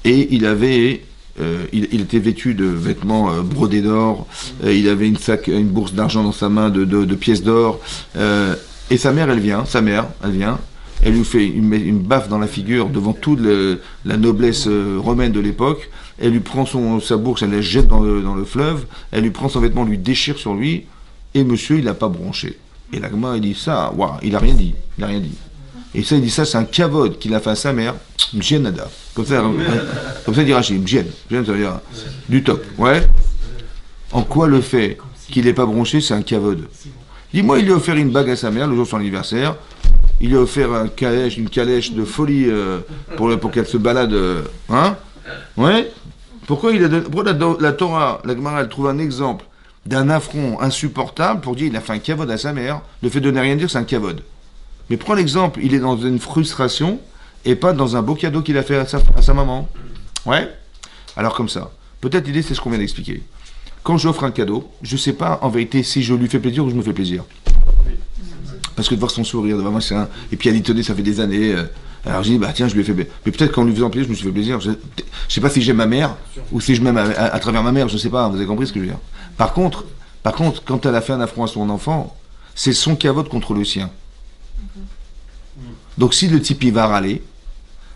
Et il était vêtu de vêtements brodés d'or. Il avait une bourse d'argent dans sa main de pièces d'or. Et sa mère, elle vient. Elle lui fait une baffe dans la figure devant toute la noblesse romaine de l'époque. Elle lui prend sa bourse, elle la jette dans le fleuve. Elle lui prend son vêtement, lui déchire sur lui. Et monsieur, il n'a pas bronché. Et l'Agma, il dit ça, waouh, il n'a rien dit. Et ça, il dit ça, c'est un kavod qu'il a fait à sa mère. Mjienada. Comme ça, il dit Rachid, Mjien. Mjien, ça veut dire du top. Ouais. En quoi le fait qu'il n'ait pas bronché, c'est un kavod? Dis-moi, il lui a offert une bague à sa mère le jour de son anniversaire. Il lui a offert une calèche de folie pour qu'elle se balade. Hein? Ouais? Pourquoi la Torah, la Gemara, elle trouve un exemple d'un affront insupportable pour dire il a fait un kavod à sa mère. Le fait de ne rien dire, c'est un kavod. Mais prends l'exemple, il est dans une frustration et pas dans un beau cadeau qu'il a fait à sa maman. Ouais. Alors comme ça. Peut-être l'idée, c'est ce qu'on vient d'expliquer. Quand j'offre un cadeau, je sais pas en vérité si je lui fais plaisir ou je me fais plaisir. Parce que de voir son sourire, de voir machin, et puis à l'y tenir, ça fait des années. Alors j'ai dit, bah tiens, je lui ai fait plaisir. Mais peut-être qu'en lui faisant plaisir, je me suis fait plaisir. Je sais pas si j'aime ma mère ou si je m'aime à travers ma mère, je sais pas, vous avez compris ce que je veux dire. Par contre, quand elle a fait un affront à son enfant, c'est son cavote contre le sien. Donc si le type il va râler,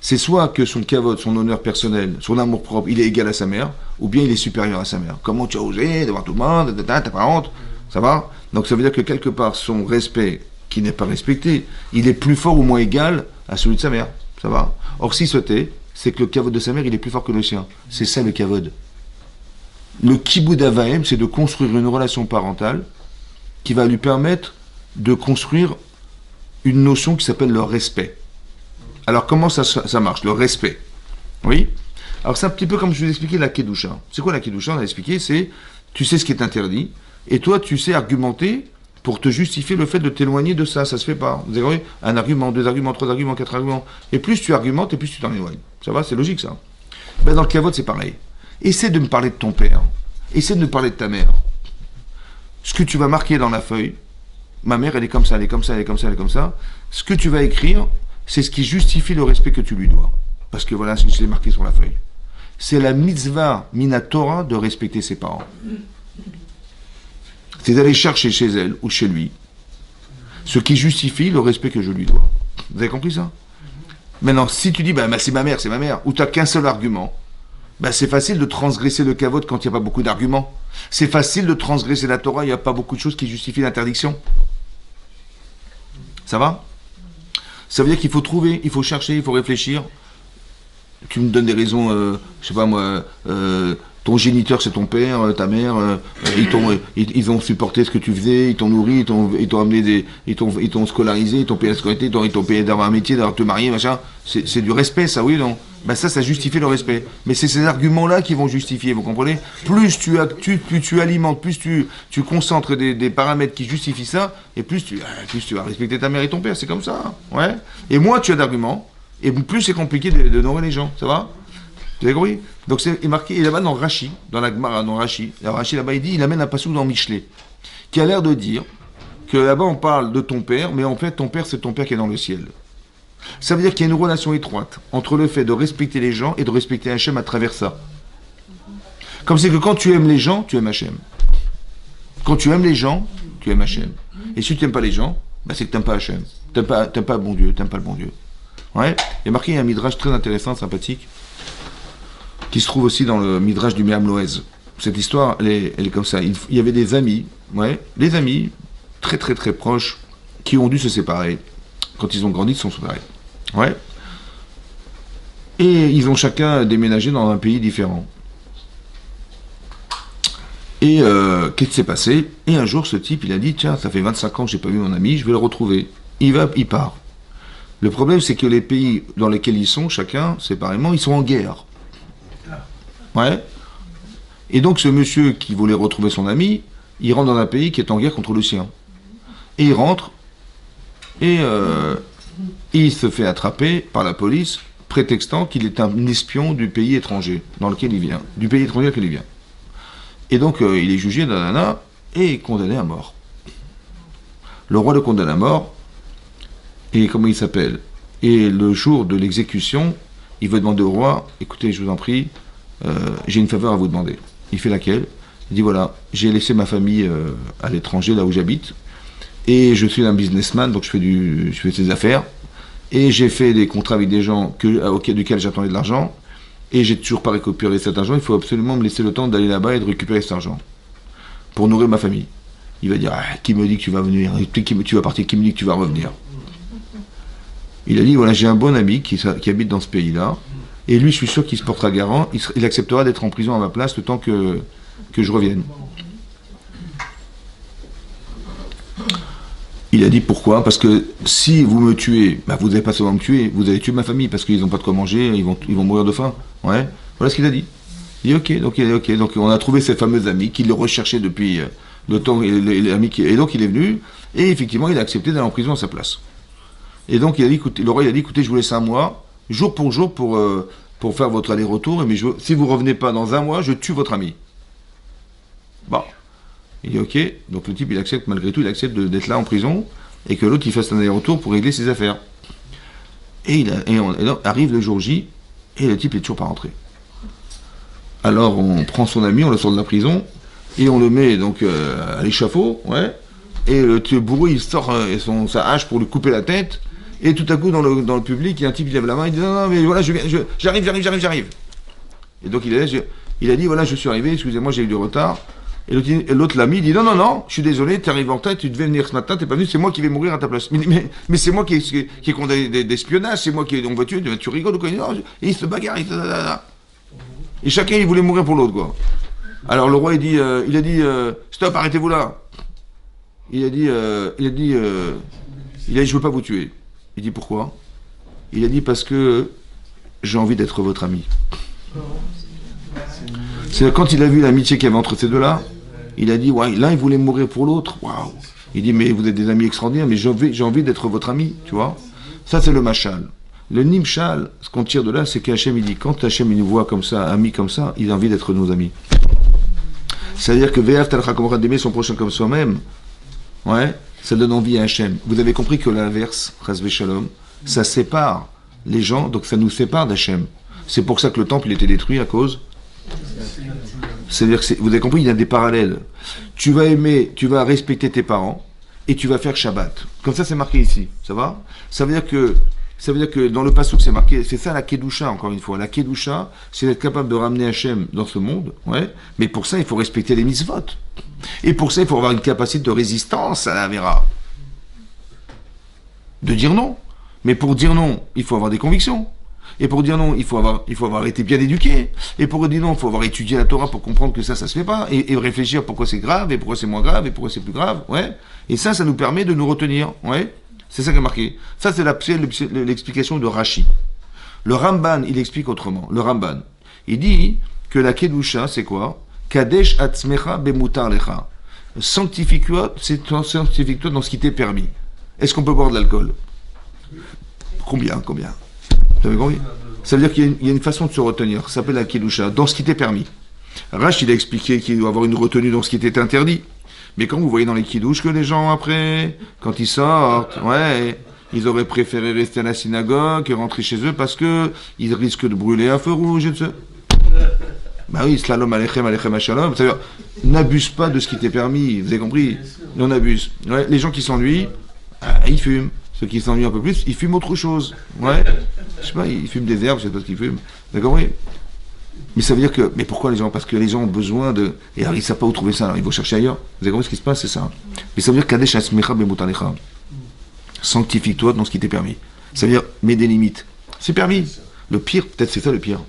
c'est soit que son cavote, son honneur personnel, son amour propre, il est égal à sa mère, ou bien il est supérieur à sa mère. Comment tu as osé devant tout le monde, t'as pas honte, ça va? Donc ça veut dire que quelque part, son respect, qui n'est pas respecté, il est plus fort ou moins égal à celui de sa mère, ça va? Or s'il se tait, c'est que le kavod de sa mère, il est plus fort que le sien. C'est ça le kavod. Le kibboud avaim, c'est de construire une relation parentale qui va lui permettre de construire une notion qui s'appelle le respect. Alors comment ça marche, le respect? Oui. Alors c'est un petit peu comme je vous ai expliqué la kedusha. C'est quoi la kedusha? On a expliqué, c'est tu sais ce qui est interdit, et toi tu sais argumenter pour te justifier le fait de t'éloigner de ça. Ça se fait pas. Vous avez compris? Un argument, 2 arguments, 3 arguments, 4 arguments. Et plus tu argumentes, et plus tu t'en éloignes. Ça va? C'est logique ça. Ben, dans le kavod, c'est pareil. Essaie de me parler de ton père. Essaie de me parler de ta mère. Ce que tu vas marquer dans la feuille, ma mère elle est comme ça, elle est comme ça, elle est comme ça, elle est comme ça. Ce que tu vas écrire, c'est ce qui justifie le respect que tu lui dois. Parce que voilà, c'est marqué sur la feuille. C'est la mitzvah minatora de respecter ses parents. C'est d'aller chercher chez elle ou chez lui ce qui justifie le respect que je lui dois. Vous avez compris ça? Maintenant, si tu dis, bah, c'est ma mère, ou tu n'as qu'un seul argument, bah, c'est facile de transgresser le kavod quand il n'y a pas beaucoup d'arguments. C'est facile de transgresser la Torah, il n'y a pas beaucoup de choses qui justifient l'interdiction. Ça va? Ça veut dire qu'il faut trouver, il faut chercher, il faut réfléchir. Tu me donnes des raisons, je sais pas moi, ton géniteur c'est ton père, ta mère, ils ont supporté ce que tu faisais, ils t'ont nourri, ils t'ont amené ils t'ont scolarisé, ils t'ont payé la scolarité, ils t'ont payé d'avoir un métier, d'avoir te marier, machin. C'est du respect, ça, oui, non? Ben ça justifie le respect. Mais c'est ces arguments-là qui vont justifier, vous comprenez? Plus tu alimentes, plus tu concentres des paramètres qui justifient ça, et plus tu vas respecter ta mère et ton père, c'est comme ça, ouais. Et moins tu as d'arguments, et plus c'est compliqué de nourrir les gens, ça va? Vous avez compris? Donc c'est marqué, et là-bas dans Rashi, dans la Gemara, dans Rashi, Rashi là-bas il amène un passage dans Michelet, qui a l'air de dire que là-bas on parle de ton père, mais en fait ton père c'est ton père qui est dans le ciel. Ça veut dire qu'il y a une relation étroite entre le fait de respecter les gens et de respecter Hachem à travers ça. Comme c'est que quand tu aimes les gens, tu aimes Hachem. Quand tu aimes les gens, tu aimes Hachem. Et si tu n'aimes pas les gens, bah c'est que tu n'aimes pas Hachem. Tu n'aimes pas bon Dieu, tu n'aimes pas le bon Dieu. Ouais. Il y a marqué un midrash très intéressant, sympathique, qui se trouve aussi dans le midrash du Me'am Loez. Cette histoire, elle est comme ça. Il y avait des amis, des amis très très très proches, qui ont dû se séparer. Quand ils ont grandi, ils se sont séparés. Ouais. Et ils ont chacun déménagé dans un pays différent. Et qu'est-ce qui s'est passé? Et un jour, ce type, il a dit, tiens, ça fait 25 ans que j'ai pas vu mon ami, je vais le retrouver. Il part. Le problème, c'est que les pays dans lesquels ils sont, chacun, séparément, ils sont en guerre. Ouais. Et donc, ce monsieur qui voulait retrouver son ami, il rentre dans un pays qui est en guerre contre le sien. Et il rentre, et il se fait attraper par la police, prétextant qu'il est un espion du pays étranger dans lequel il vient, du pays étranger dans lequel il vient. Et donc, il est jugé, et condamné à mort. Le roi le condamne à mort, et comment il s'appelle? Et le jour de l'exécution, il veut demander au roi, écoutez, je vous en prie, j'ai une faveur à vous demander. Il fait laquelle? Il dit, voilà, j'ai laissé ma famille à l'étranger, là où j'habite, et je suis un businessman, donc je fais des affaires, et j'ai fait des contrats avec des gens duquel j'attendais de l'argent, et j'ai toujours pas récupéré cet argent, il faut absolument me laisser le temps d'aller là-bas et de récupérer cet argent, pour nourrir ma famille. Il va dire, qui me dit que tu vas venir? Tu vas partir, qui me dit que tu vas revenir? Il a dit, voilà, j'ai un bon ami qui habite dans ce pays-là, et lui, je suis sûr qu'il se portera garant, il acceptera d'être en prison à ma place le temps que je revienne. Il a dit pourquoi? Parce que si vous me tuez, bah vous n'allez pas seulement me tuer, vous allez tuer ma famille parce qu'ils n'ont pas de quoi manger, ils vont mourir de faim. Ouais. Voilà ce qu'il a dit. Il dit ok, donc on a trouvé ces fameux amis qui le recherchaient depuis le temps, et donc il est venu, et effectivement il a accepté d'aller en prison à sa place. Et donc le roi il a dit écoutez, je vous laisse un mois jour pour faire votre aller-retour, mais si vous revenez pas dans un mois, je tue votre ami. Bon. Il dit ok, donc le type il accepte, malgré tout, il accepte d'être là en prison, et que l'autre il fasse un aller-retour pour régler ses affaires. Et donc, arrive le jour J, et le type est toujours pas rentré. Alors on prend son ami, on le sort de la prison, et on le met donc à l'échafaud, ouais, et le bourreau il sort sa hache pour lui couper la tête, et tout à coup dans le public, il y a un type qui lève la main, il dit non mais voilà, j'arrive. Et donc il a dit voilà, je suis arrivé, excusez-moi, j'ai eu du retard. Et l'autre l'ami, il dit non, je suis désolé, tu arrives en tête, tu devais venir ce matin, t'es pas venu, c'est moi qui vais mourir à ta place. Mais c'est moi qui est condamné d'espionnage, c'est moi qui est. On va tu rigoles ou quoi? Et il se bagarre, et chacun il voulait mourir pour l'autre, quoi. Alors le roi il a dit stop, arrêtez-vous là. Il a dit je veux pas vous tuer. Il dit pourquoi? Il a dit parce que j'ai envie d'être votre ami. C'est quand il a vu l'amitié qu'il y avait entre ces deux-là, il a dit ouais, l'un il voulait mourir pour l'autre. Waouh. Il dit mais vous êtes des amis extraordinaires, mais j'ai envie d'être votre ami, tu vois. Ça c'est le machal. Le nimshal, ce qu'on tire de là, c'est qu'Hachem il dit quand Hachem il nous voit comme ça, amis comme ça, il a envie d'être nos amis. C'est-à-dire que Ve'av talcha kamorad, d'aimer son prochain comme soi-même, ouais, ça donne envie à Hachem. Vous avez compris que l'inverse, chas v'shalom, ça sépare les gens, donc ça nous sépare d'Hachem. C'est pour ça que le temple il était détruit à cause. C'est-à-dire que vous avez compris, il y a des parallèles. Tu vas aimer, tu vas respecter tes parents et tu vas faire Shabbat. Comme ça, c'est marqué ici. Ça va? Ça veut dire que dans le passouk, c'est marqué, c'est ça la Kedusha, encore une fois. La Kedusha, c'est d'être capable de ramener Hachem dans ce monde, ouais. Mais pour ça, il faut respecter les mitzvot. Et pour ça, il faut avoir une capacité de résistance à la Vera. De dire non. Mais pour dire non, il faut avoir des convictions. Et pour dire non, il faut avoir été bien éduqué. Et pour dire non, il faut avoir étudié la Torah pour comprendre que ça se fait pas. Et réfléchir pourquoi c'est grave, et pourquoi c'est moins grave, et pourquoi c'est plus grave. Ouais. Et ça nous permet de nous retenir. Ouais. C'est ça qui est marqué. Ça, c'est l'explication de Rashi. Le Ramban, il explique autrement. Le Ramban, il dit que la Kedusha, c'est quoi? Kadesh atzmecha bemutar lecha. Sanctifie-toi dans ce qui t'est permis. Est-ce qu'on peut boire de l'alcool? Combien? Vous avez compris? Ça veut dire qu'il y a une façon de se retenir. Ça s'appelle la Kedusha, dans ce qui t'est permis. Rashi, il a expliqué qu'il doit avoir une retenue dans ce qui était interdit. Mais quand vous voyez dans les kidouches que les gens, après, quand ils sortent, ouais, ils auraient préféré rester à la synagogue et rentrer chez eux parce que ils risquent de brûler à feu rouge et tout ça. Bah oui, slalom alechem shalom. C'est-à-dire, n'abuse pas de ce qui t'est permis. Vous avez compris? On abuse. Ouais, les gens qui s'ennuient, ils fument. Ceux qui s'ennuient un peu plus, ils fument autre chose. Ouais. Je sais pas, ils fument des herbes, je sais pas ce qu'ils fument. Vous avez compris? Mais ça veut dire que, mais pourquoi les gens? Parce que les gens ont besoin de, et alors ils ne savent pas où trouver ça, alors ils vont chercher ailleurs. Vous avez compris ce qui se passe, c'est ça. Mais ça veut dire Kadesh Asmecha Bemutalecha. Sanctifie-toi dans ce qui t'est permis. Ça veut dire, mets des limites. C'est permis. Le pire, peut-être c'est ça le pire.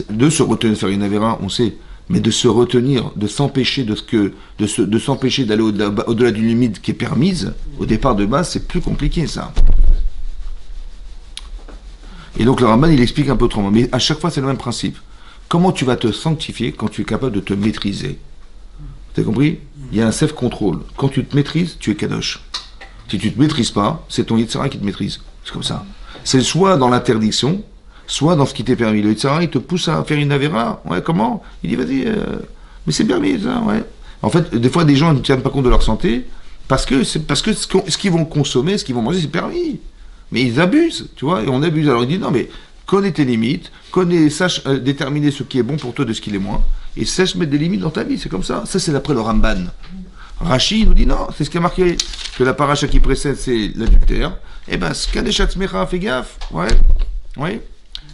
De se retenir de faire une avéra, on sait, mais de se retenir, de s'empêcher de s'empêcher d'aller au-delà d'une limite qui est permise, au départ de base, c'est plus compliqué ça. Et donc le Ramban, il explique un peu autrement, mais à chaque fois c'est le même principe. Comment tu vas te sanctifier quand tu es capable de te maîtriser? Tu as compris? Il y a un self-control. Quand tu te maîtrises, tu es kadosh. Si tu ne te maîtrises pas, c'est ton Yitzhara qui te maîtrise. C'est comme ça. C'est soit dans l'interdiction, soit dans ce qui t'est permis. Le Yitzhara, il te pousse à faire une avéra. Ouais, comment? Il dit, vas-y, mais c'est permis, ça, ouais. En fait, des fois, des gens ne tiennent pas compte de leur santé parce que ce qu'ils vont consommer, ce qu'ils vont manger, c'est permis. Mais ils abusent, tu vois, et on abuse. Alors il dit, non, mais connais tes limites, sache déterminer ce qui est bon pour toi de ce qui l'est moins, et sache mettre des limites dans ta vie, c'est comme ça. Ça, c'est d'après le Ramban. Rashi nous dit non, c'est ce qui a marqué, que la paracha qui précède, c'est l'adultère. Eh ben, Kadesh Atzmecha, fais gaffe, ouais.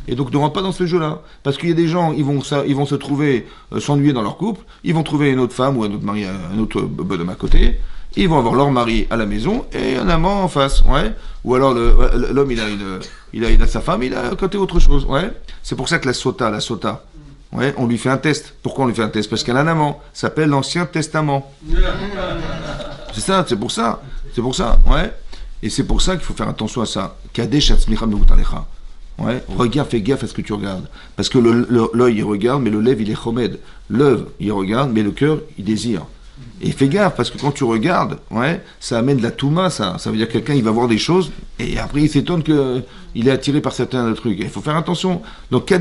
Et donc ne rentre pas dans ce jeu-là. Parce qu'il y a des gens, ils vont se trouver, s'ennuyer dans leur couple, ils vont trouver une autre femme ou un autre mari, un autre bonhomme à côté, ils vont avoir leur mari à la maison et un amant en face, ouais. Ou alors l'homme, il a sa femme, il a à côté autre chose, ouais. C'est pour ça que la sota, ouais, on lui fait un test. Pourquoi on lui fait un test? Parce qu'elle a un amant, ça s'appelle l'Ancien Testament. C'est ça, c'est pour ça, ouais. Et c'est pour ça qu'il faut faire attention à ça. Kadesh atzmicha beutalecha. Ouais, regarde, fais gaffe à ce que tu regardes. Parce que l'œil, il regarde, mais le lèvre, il est chomed. L'œil, il regarde, mais le cœur, il désire. Et fais gaffe, parce que quand tu regardes, ouais, ça amène de la touma, ça. Ça veut dire que quelqu'un, il va voir des choses, et après, il s'étonne qu'il est attiré par certains trucs. Il faut faire attention. Donc,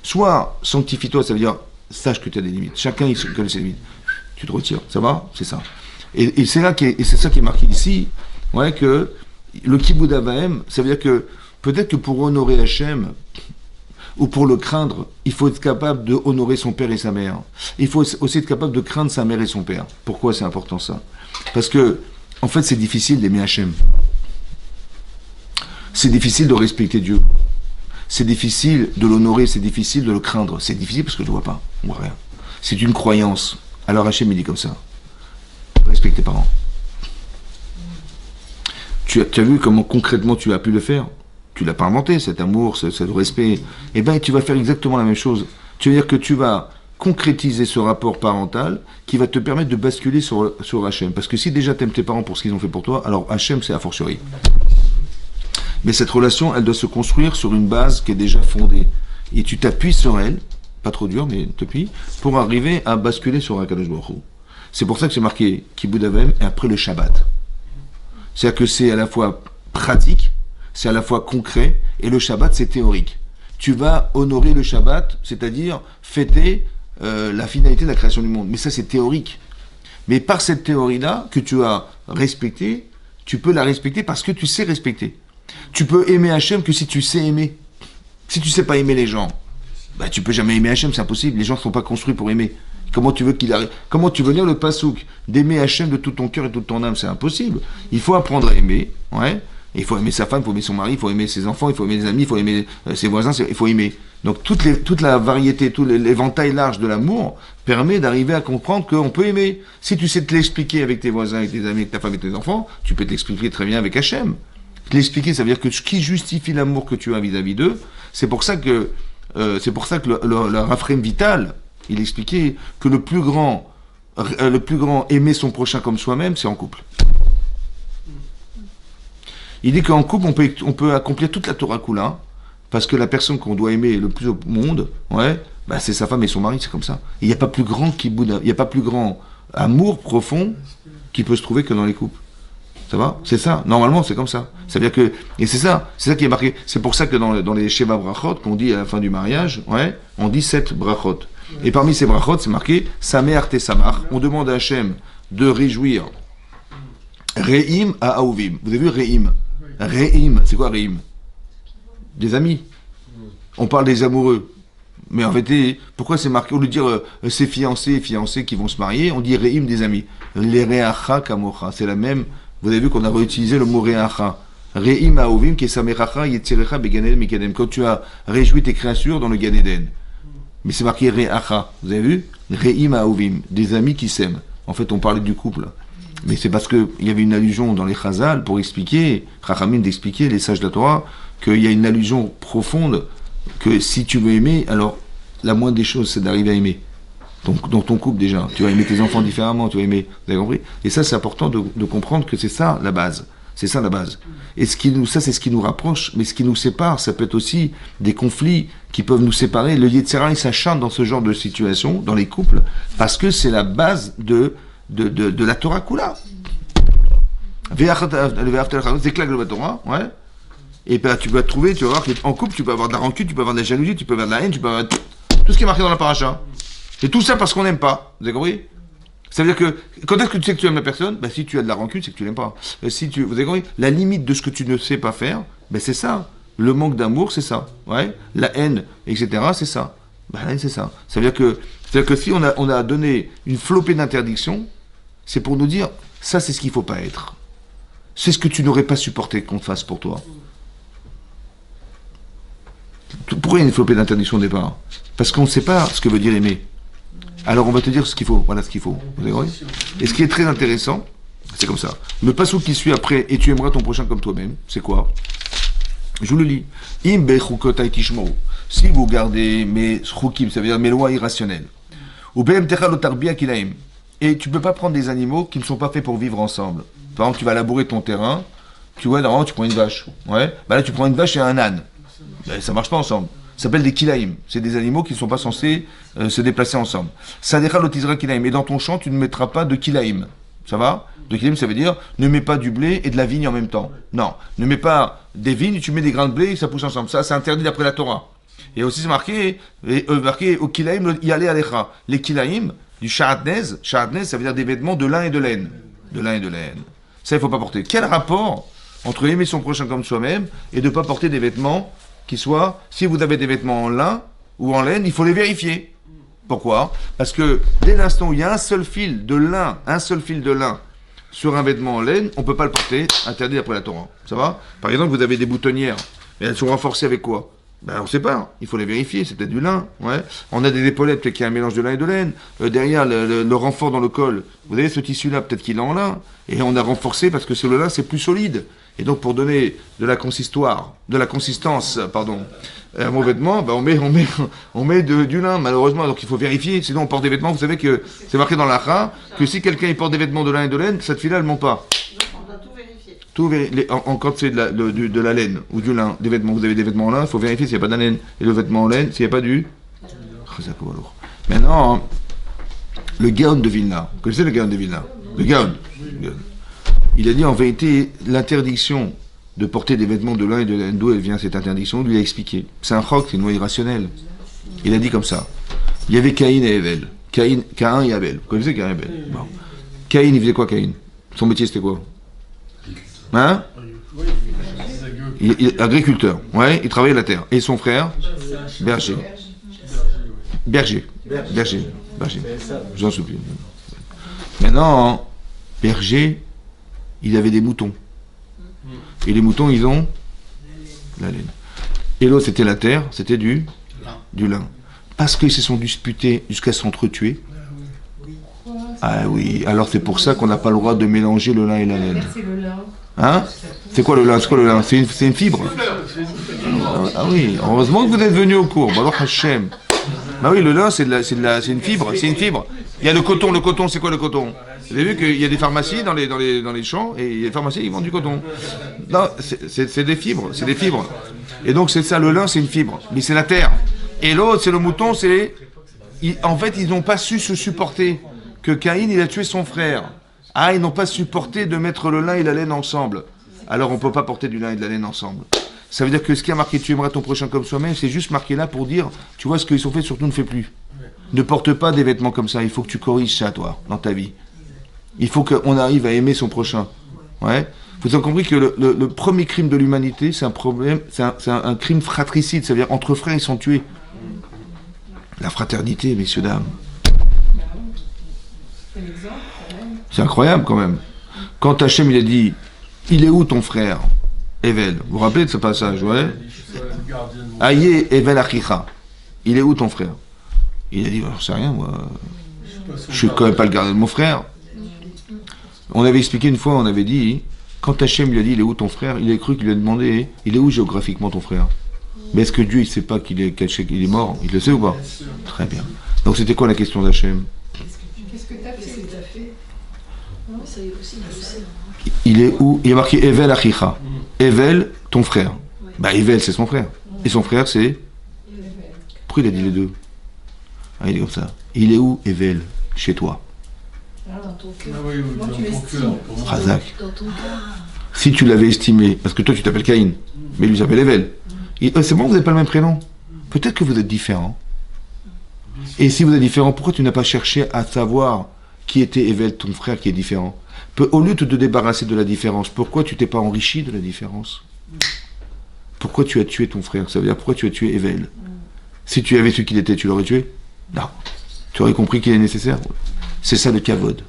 soit sanctifie-toi, ça veut dire, sache que tu as des limites. Chacun, il connaît ses limites. Tu te retires, ça va? C'est ça. Et c'est c'est ça qui est marqué ici, ouais, que le Kibboud Avaim, ça veut dire que, peut-être que pour honorer Hachem, ou pour le craindre, il faut être capable de honorer son père et sa mère. Il faut aussi être capable de craindre sa mère et son père. Pourquoi c'est important ça? Parce que, en fait, c'est difficile d'aimer Hachem. C'est difficile de respecter Dieu. C'est difficile de l'honorer, c'est difficile de le craindre. C'est difficile parce que je ne vois pas, on voit rien. C'est une croyance. Alors Hachem il dit comme ça. Respecte tes parents. Tu as vu comment concrètement tu as pu le faire? Tu l'as pas inventé, cet amour, ce respect. Eh bien, tu vas faire exactement la même chose. Tu veux dire que tu vas concrétiser ce rapport parental qui va te permettre de basculer sur Hachem. Parce que si déjà tu aimes tes parents pour ce qu'ils ont fait pour toi, alors Hachem, c'est a fortiori. Mais cette relation, elle doit se construire sur une base qui est déjà fondée. Et tu t'appuies sur elle, pas trop dur, mais t'appuies, pour arriver à basculer sur Akadosh Baruch Hu. C'est pour ça que c'est marqué Kibboud Avim et après le Shabbat. C'est-à-dire que c'est à la fois pratique, c'est à la fois concret, et le Shabbat, c'est théorique. Tu vas honorer le Shabbat, c'est-à-dire fêter la finalité de la création du monde. Mais ça, c'est théorique. Mais par cette théorie-là, que tu as respectée, tu peux la respecter parce que tu sais respecter. Tu peux aimer Hachem que si tu sais aimer. Si tu sais pas aimer les gens, bah tu peux jamais aimer Hachem, c'est impossible. Les gens ne sont pas construits pour aimer. Comment tu veux qu'il arrive? Comment tu veux lire le pasouk d'aimer Hachem de tout ton cœur et toute ton âme? C'est impossible. Il faut apprendre à aimer, ouais. Il faut aimer sa femme, il faut aimer son mari, il faut aimer ses enfants, il faut aimer les amis, il faut aimer ses voisins, il faut aimer. Donc toute la variété, tout l'éventail large de l'amour permet d'arriver à comprendre qu'on peut aimer. Si tu sais te l'expliquer avec tes voisins, avec tes amis, avec ta femme et tes enfants, tu peux te l'expliquer très bien avec Hachem. Te l'expliquer, ça veut dire que ce qui justifie l'amour que tu as vis-à-vis d'eux, c'est pour ça que le Raphaël Vital, il expliquait que le plus grand aimer son prochain comme soi-même, c'est en couple. Il dit qu'en couple, on peut accomplir toute la Torah Kula, parce que la personne qu'on doit aimer le plus au monde, ouais, bah c'est sa femme et son mari, c'est comme ça. Il n'y a pas plus grand il n'y a pas plus grand amour profond qui peut se trouver que dans les couples. Ça va? C'est ça. Normalement, c'est comme ça. Ça veut dire que, et c'est ça qui est marqué. C'est pour ça que dans les Sheva Brachot, qu'on dit à la fin du mariage, ouais, on dit 7 Brachot. Et parmi ces Brachot, c'est marqué Samer Te Samar. On demande à Hachem de réjouir Re'im à Aouvim. Vous avez vu Re'im? Re'im, c'est quoi Re'im? Des amis. On parle des amoureux. Mais en fait, pourquoi c'est marqué? Au lieu de dire ces fiancés et fiancés qui vont se marier, on dit Re'im des amis. Les Re'acha Kamocha. C'est la même. Vous avez vu qu'on a réutilisé le mot Re'acha. Re'im Aovim qui est Samechacha Yetzirecha Began Eden Mikadem. Quand tu as réjoui tes créatures dans le Gan Eden. Mais c'est marqué Re'acha. Vous avez vu? Re'im Aovim. Des amis qui s'aiment. En fait, on parlait du couple. Mais c'est parce qu'il y avait une allusion dans les Chazal pour expliquer, Chachamim d'expliquer, les sages de la Torah, qu'il y a une allusion profonde que si tu veux aimer, alors la moindre des choses, c'est d'arriver à aimer. Donc dans ton couple déjà, tu vas aimer tes enfants différemment, tu vas aimer, vous avez compris? Et ça, c'est important de comprendre que c'est ça la base. C'est ça la base. Et ça, c'est ce qui nous rapproche, mais ce qui nous sépare, ça peut être aussi des conflits qui peuvent nous séparer. Le Yetzirah, il s'acharne dans ce genre de situation, dans les couples, parce que c'est la base de la Torah Kula. C'est clair que la Torah, ouais. Et ben tu vas trouver, tu vas voir qu'en couple, tu peux avoir de la rancune, tu peux avoir de la jalousie, tu peux avoir de la haine, tu peux avoir tout ce qui est marqué dans la paracha. Et tout ça parce qu'on n'aime pas. Vous avez compris? Ça veut dire que, quand est-ce que tu sais que tu aimes la personne? Ben, si tu as de la rancune, c'est que tu l'aimes pas. Vous avez compris? La limite de ce que tu ne sais pas faire, ben, c'est ça. Le manque d'amour, c'est ça. Ouais. La haine, etc., c'est ça. Ben, la haine, c'est ça. Ça veut dire que si on a donné une flopée d'interdictions, c'est pour nous dire, ça, c'est ce qu'il ne faut pas être. C'est ce que tu n'aurais pas supporté qu'on te fasse pour toi. Pourquoi il y a une flopée d'interdictions au départ? Parce qu'on ne sait pas ce que veut dire aimer. Alors on va te dire ce qu'il faut, voilà ce qu'il faut. Vous avez compris? Et ce qui est très intéressant, c'est comme ça. Le passage qui suit après, et tu aimeras ton prochain comme toi-même, c'est quoi? Je vous le lis. Si vous gardez mes choukim, ça veut dire mes lois irrationnelles. Et tu ne peux pas prendre des animaux qui ne sont pas faits pour vivre ensemble. Par exemple, tu vas labourer ton terrain, tu vois, normalement tu prends une vache. Ouais. Bah là tu prends une vache et un âne. Ben, ça ne marche pas ensemble. Ça s'appelle des kilaïm. C'est des animaux qui ne sont pas censés se déplacer ensemble. Sadecha lotizra kilaïm. Et dans ton champ, tu ne mettras pas de kilaïm. Ça va? De kilaïm, ça veut dire ne mets pas du blé et de la vigne en même temps. Non. Ne mets pas des vignes, tu mets des grains de blé et ça pousse ensemble. Ça, c'est interdit d'après la Torah. Et aussi, c'est marqué au kilaïm, yale alecha. Les kilaïm, du sha'atnez, ça veut dire des vêtements de lin et de laine. De lin et de laine. Ça, il ne faut pas porter. Quel rapport entre aimer son prochain comme soi-même et de ne pas porter des vêtements qui soient, si vous avez des vêtements en lin ou en laine, il faut les vérifier. Pourquoi? Parce que dès l'instant où il y a un seul fil de lin sur un vêtement en laine, on ne peut pas le porter, interdit d'après la Torah. Ça va? Par exemple, vous avez des boutonnières, mais elles sont renforcées avec quoi? Ben, on ne sait pas, il faut les vérifier, c'est peut-être du lin. Ouais. On a des épaulettes, peut-être qu'il y a un mélange de lin et de laine. Derrière, le renfort dans le col, vous avez ce tissu-là, peut-être qu'il est en lin. Et on a renforcé parce que sur le lin, c'est plus solide. Et donc, pour donner de la consistance, à mon vêtement, ben on met du lin, malheureusement. Donc, il faut vérifier. Sinon, on porte des vêtements. Vous savez que c'est marqué dans l'Akha que si quelqu'un il porte des vêtements de lin et de laine, cette fille-là, elle ne ment pas. Donc on doit tout vérifier. Quand c'est de la laine ou du lin, des vêtements, vous avez des vêtements en lin, il faut vérifier s'il n'y a pas de la laine. Et le vêtement en laine, s'il n'y a pas du... Maintenant, le Gaon de Vilna. Vous connaissez le Gaon de Vilna? Le Gaon. Il a dit en vérité, l'interdiction de porter des vêtements de lin et de laine, d'où elle vient cette interdiction, lui a expliqué. C'est un chok, c'est une loi irrationnelle. Il a dit comme ça. Il y avait Caïn et Abel. Caïn et Abel. Vous connaissez Caïn et Abel? Bon. Caïn, il faisait quoi, Caïn? Son métier, c'était quoi? Hein? Agriculteur. Ouais, il travaillait la terre. Et son frère? Berger. J'en supplie. Maintenant, berger, il avait des moutons. Et les moutons, ils ont la laine. Et l'autre, c'était la terre, c'était du lin. Parce qu'ils se sont disputés jusqu'à s'entretuer. Ah oui, alors c'est pour ça qu'on n'a pas le droit de mélanger le lin et la laine. Hein? C'est quoi le lin? C'est une fibre. Ah oui, heureusement que vous êtes venu au cours. Baruch Hashem. Bah oui, le lin, c'est une fibre. Il y a le coton, c'est quoi le coton? Vous avez vu qu'il y a des pharmacies dans les champs, et il y a des pharmacies qui vendent du coton. Non, c'est des fibres. Et donc c'est ça, le lin, c'est une fibre. Mais c'est la terre. Et l'autre, c'est le mouton, en fait, ils n'ont pas su se supporter. Que Caïn, il a tué son frère. Ah, ils n'ont pas supporté de mettre le lin et la laine ensemble. Alors on ne peut pas porter du lin et de la laine ensemble. Ça veut dire que ce qui a marqué tu aimeras ton prochain comme soi-même, c'est juste marqué là pour dire, tu vois ce qu'ils ont fait, surtout ne fais plus. Ne porte pas des vêtements comme ça, il faut que tu corriges ça, toi, dans ta vie. Il faut qu'on arrive à aimer son prochain. Ouais. Vous avez compris que le premier crime de l'humanité, c'est un problème, c'est un crime fratricide, ça veut dire entre frères, ils sont tués. La fraternité, messieurs, dames. C'est incroyable quand même. Quand Hachem il a dit, il est où ton frère Evel, vous vous rappelez de ce passage, ouais? Aïe Evel Achicha. Il est où ton frère? Il a dit, je sais rien, moi. Je suis quand même pas le gardien de mon frère. On avait expliqué une fois, on avait dit, quand Hachem lui a dit, il est où ton frère? Il a cru qu'il lui a demandé, il est où géographiquement ton frère? Mais est-ce que Dieu il sait pas qu'il est caché, qu'il est mort? Il le sait ou pas? Très bien. Donc c'était quoi la question d'Hachem? Qu'est-ce que tu as fait? Il est où? Il y a marqué Evel Achicha. Evel, ton frère. Bah Evel, c'est son frère. Et son frère, c'est... Pourquoi il a dit les deux? Ah, il est comme ça. Il est où, Evel? Chez toi. Dans ton cœur. Ah oui, dans ton cœur. Razak. Si tu l'avais estimé, parce que toi tu t'appelles Caïn, mais lui s'appelle Evel. C'est bon, vous n'avez pas le même prénom. Peut-être que vous êtes différents. Et si vous êtes différents, pourquoi tu n'as pas cherché à savoir qui était Evel, ton frère qui est différent? Au lieu de te débarrasser de la différence, pourquoi tu t'es pas enrichi de la différence? Pourquoi tu as tué ton frère? Ça veut dire pourquoi tu as tué Evel? Si tu avais su qu'il était, tu l'aurais tué? Non. Tu aurais compris qu'il est nécessaire? C'est ça le kavod.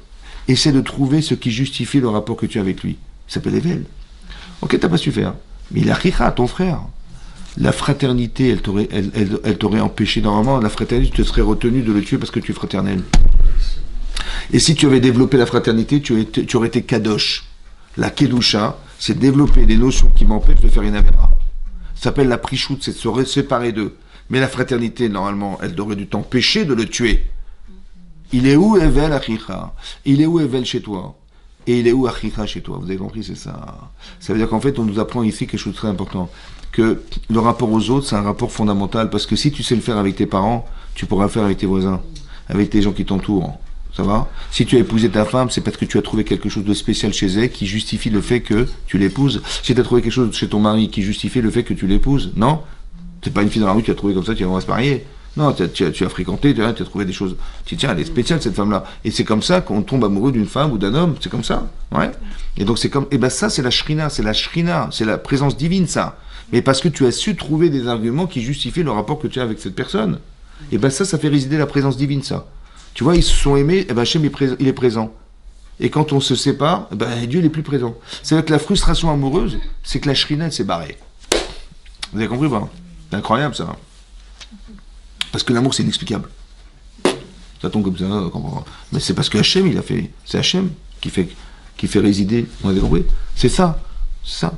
Essaie de trouver ce qui justifie le rapport que tu as avec lui. Il s'appelle Evel. Ok, t'as pas su faire. Mais il a Chicha, ton frère. La fraternité, elle t'aurait empêché normalement. La fraternité, tu te serais retenu de le tuer parce que tu es fraternel. Et si tu avais développé la fraternité, tu aurais été kadosh. La kedusha, c'est développer des notions qui m'empêchent de faire une avéra. Ça s'appelle la prichout, c'est de se séparer d'eux. Mais la fraternité, normalement, elle aurait dû t'empêcher de le tuer. Il est où Evel Achicha? Il est où Evel chez toi? Et il est où Achicha chez toi? Vous avez compris, c'est ça. Ça veut dire qu'en fait, on nous apprend ici quelque chose de très important. que le rapport aux autres, c'est un rapport fondamental, parce que si tu sais le faire avec tes parents, tu pourras le faire avec tes voisins, avec tes gens qui t'entourent. Ça va? Si tu as épousé ta femme, c'est parce que tu as trouvé quelque chose de spécial chez elle qui justifie le fait que tu l'épouses. Si tu as trouvé quelque chose chez ton mari qui justifie le fait que tu l'épouses, non? C'est pas une fille dans la rue que tu as trouvé comme ça, tu vas se marier. Non, tu as fréquenté, tu as trouvé des choses. Tiens, elle est spéciale cette femme-là. Et c'est comme ça qu'on tombe amoureux d'une femme ou d'un homme, c'est comme ça. Ouais. Et donc c'est comme. Et ben ça, c'est la shrina, c'est la présence divine, ça. Mais parce que tu as su trouver des arguments qui justifient le rapport que tu as avec cette personne. Et ben ça fait résider la présence divine, ça. Tu vois, ils se sont aimés, et ben Hachem il est présent. Et quand on se sépare, ben Dieu il est plus présent. C'est-à-dire que la frustration amoureuse, c'est que la shrina elle s'est barrée. Vous avez compris pas? C'est incroyable ça. Parce que l'amour c'est inexplicable. Ça tombe comme ça, on comprend. Mais c'est parce que Hachem il a fait. C'est Hachem qui fait résider. Vous avez compris? C'est ça. C'est ça.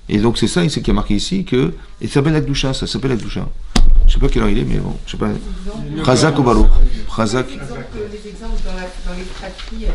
Et donc c'est ça, c'est qui a marqué ici que. Et ça s'appelle Akdoucha, ça s'appelle Akdoucha. Je sais pas quelle heure il est, mais bon, je sais pas. Chazak ou Balo. Chazak. Les exemples dans les fratries.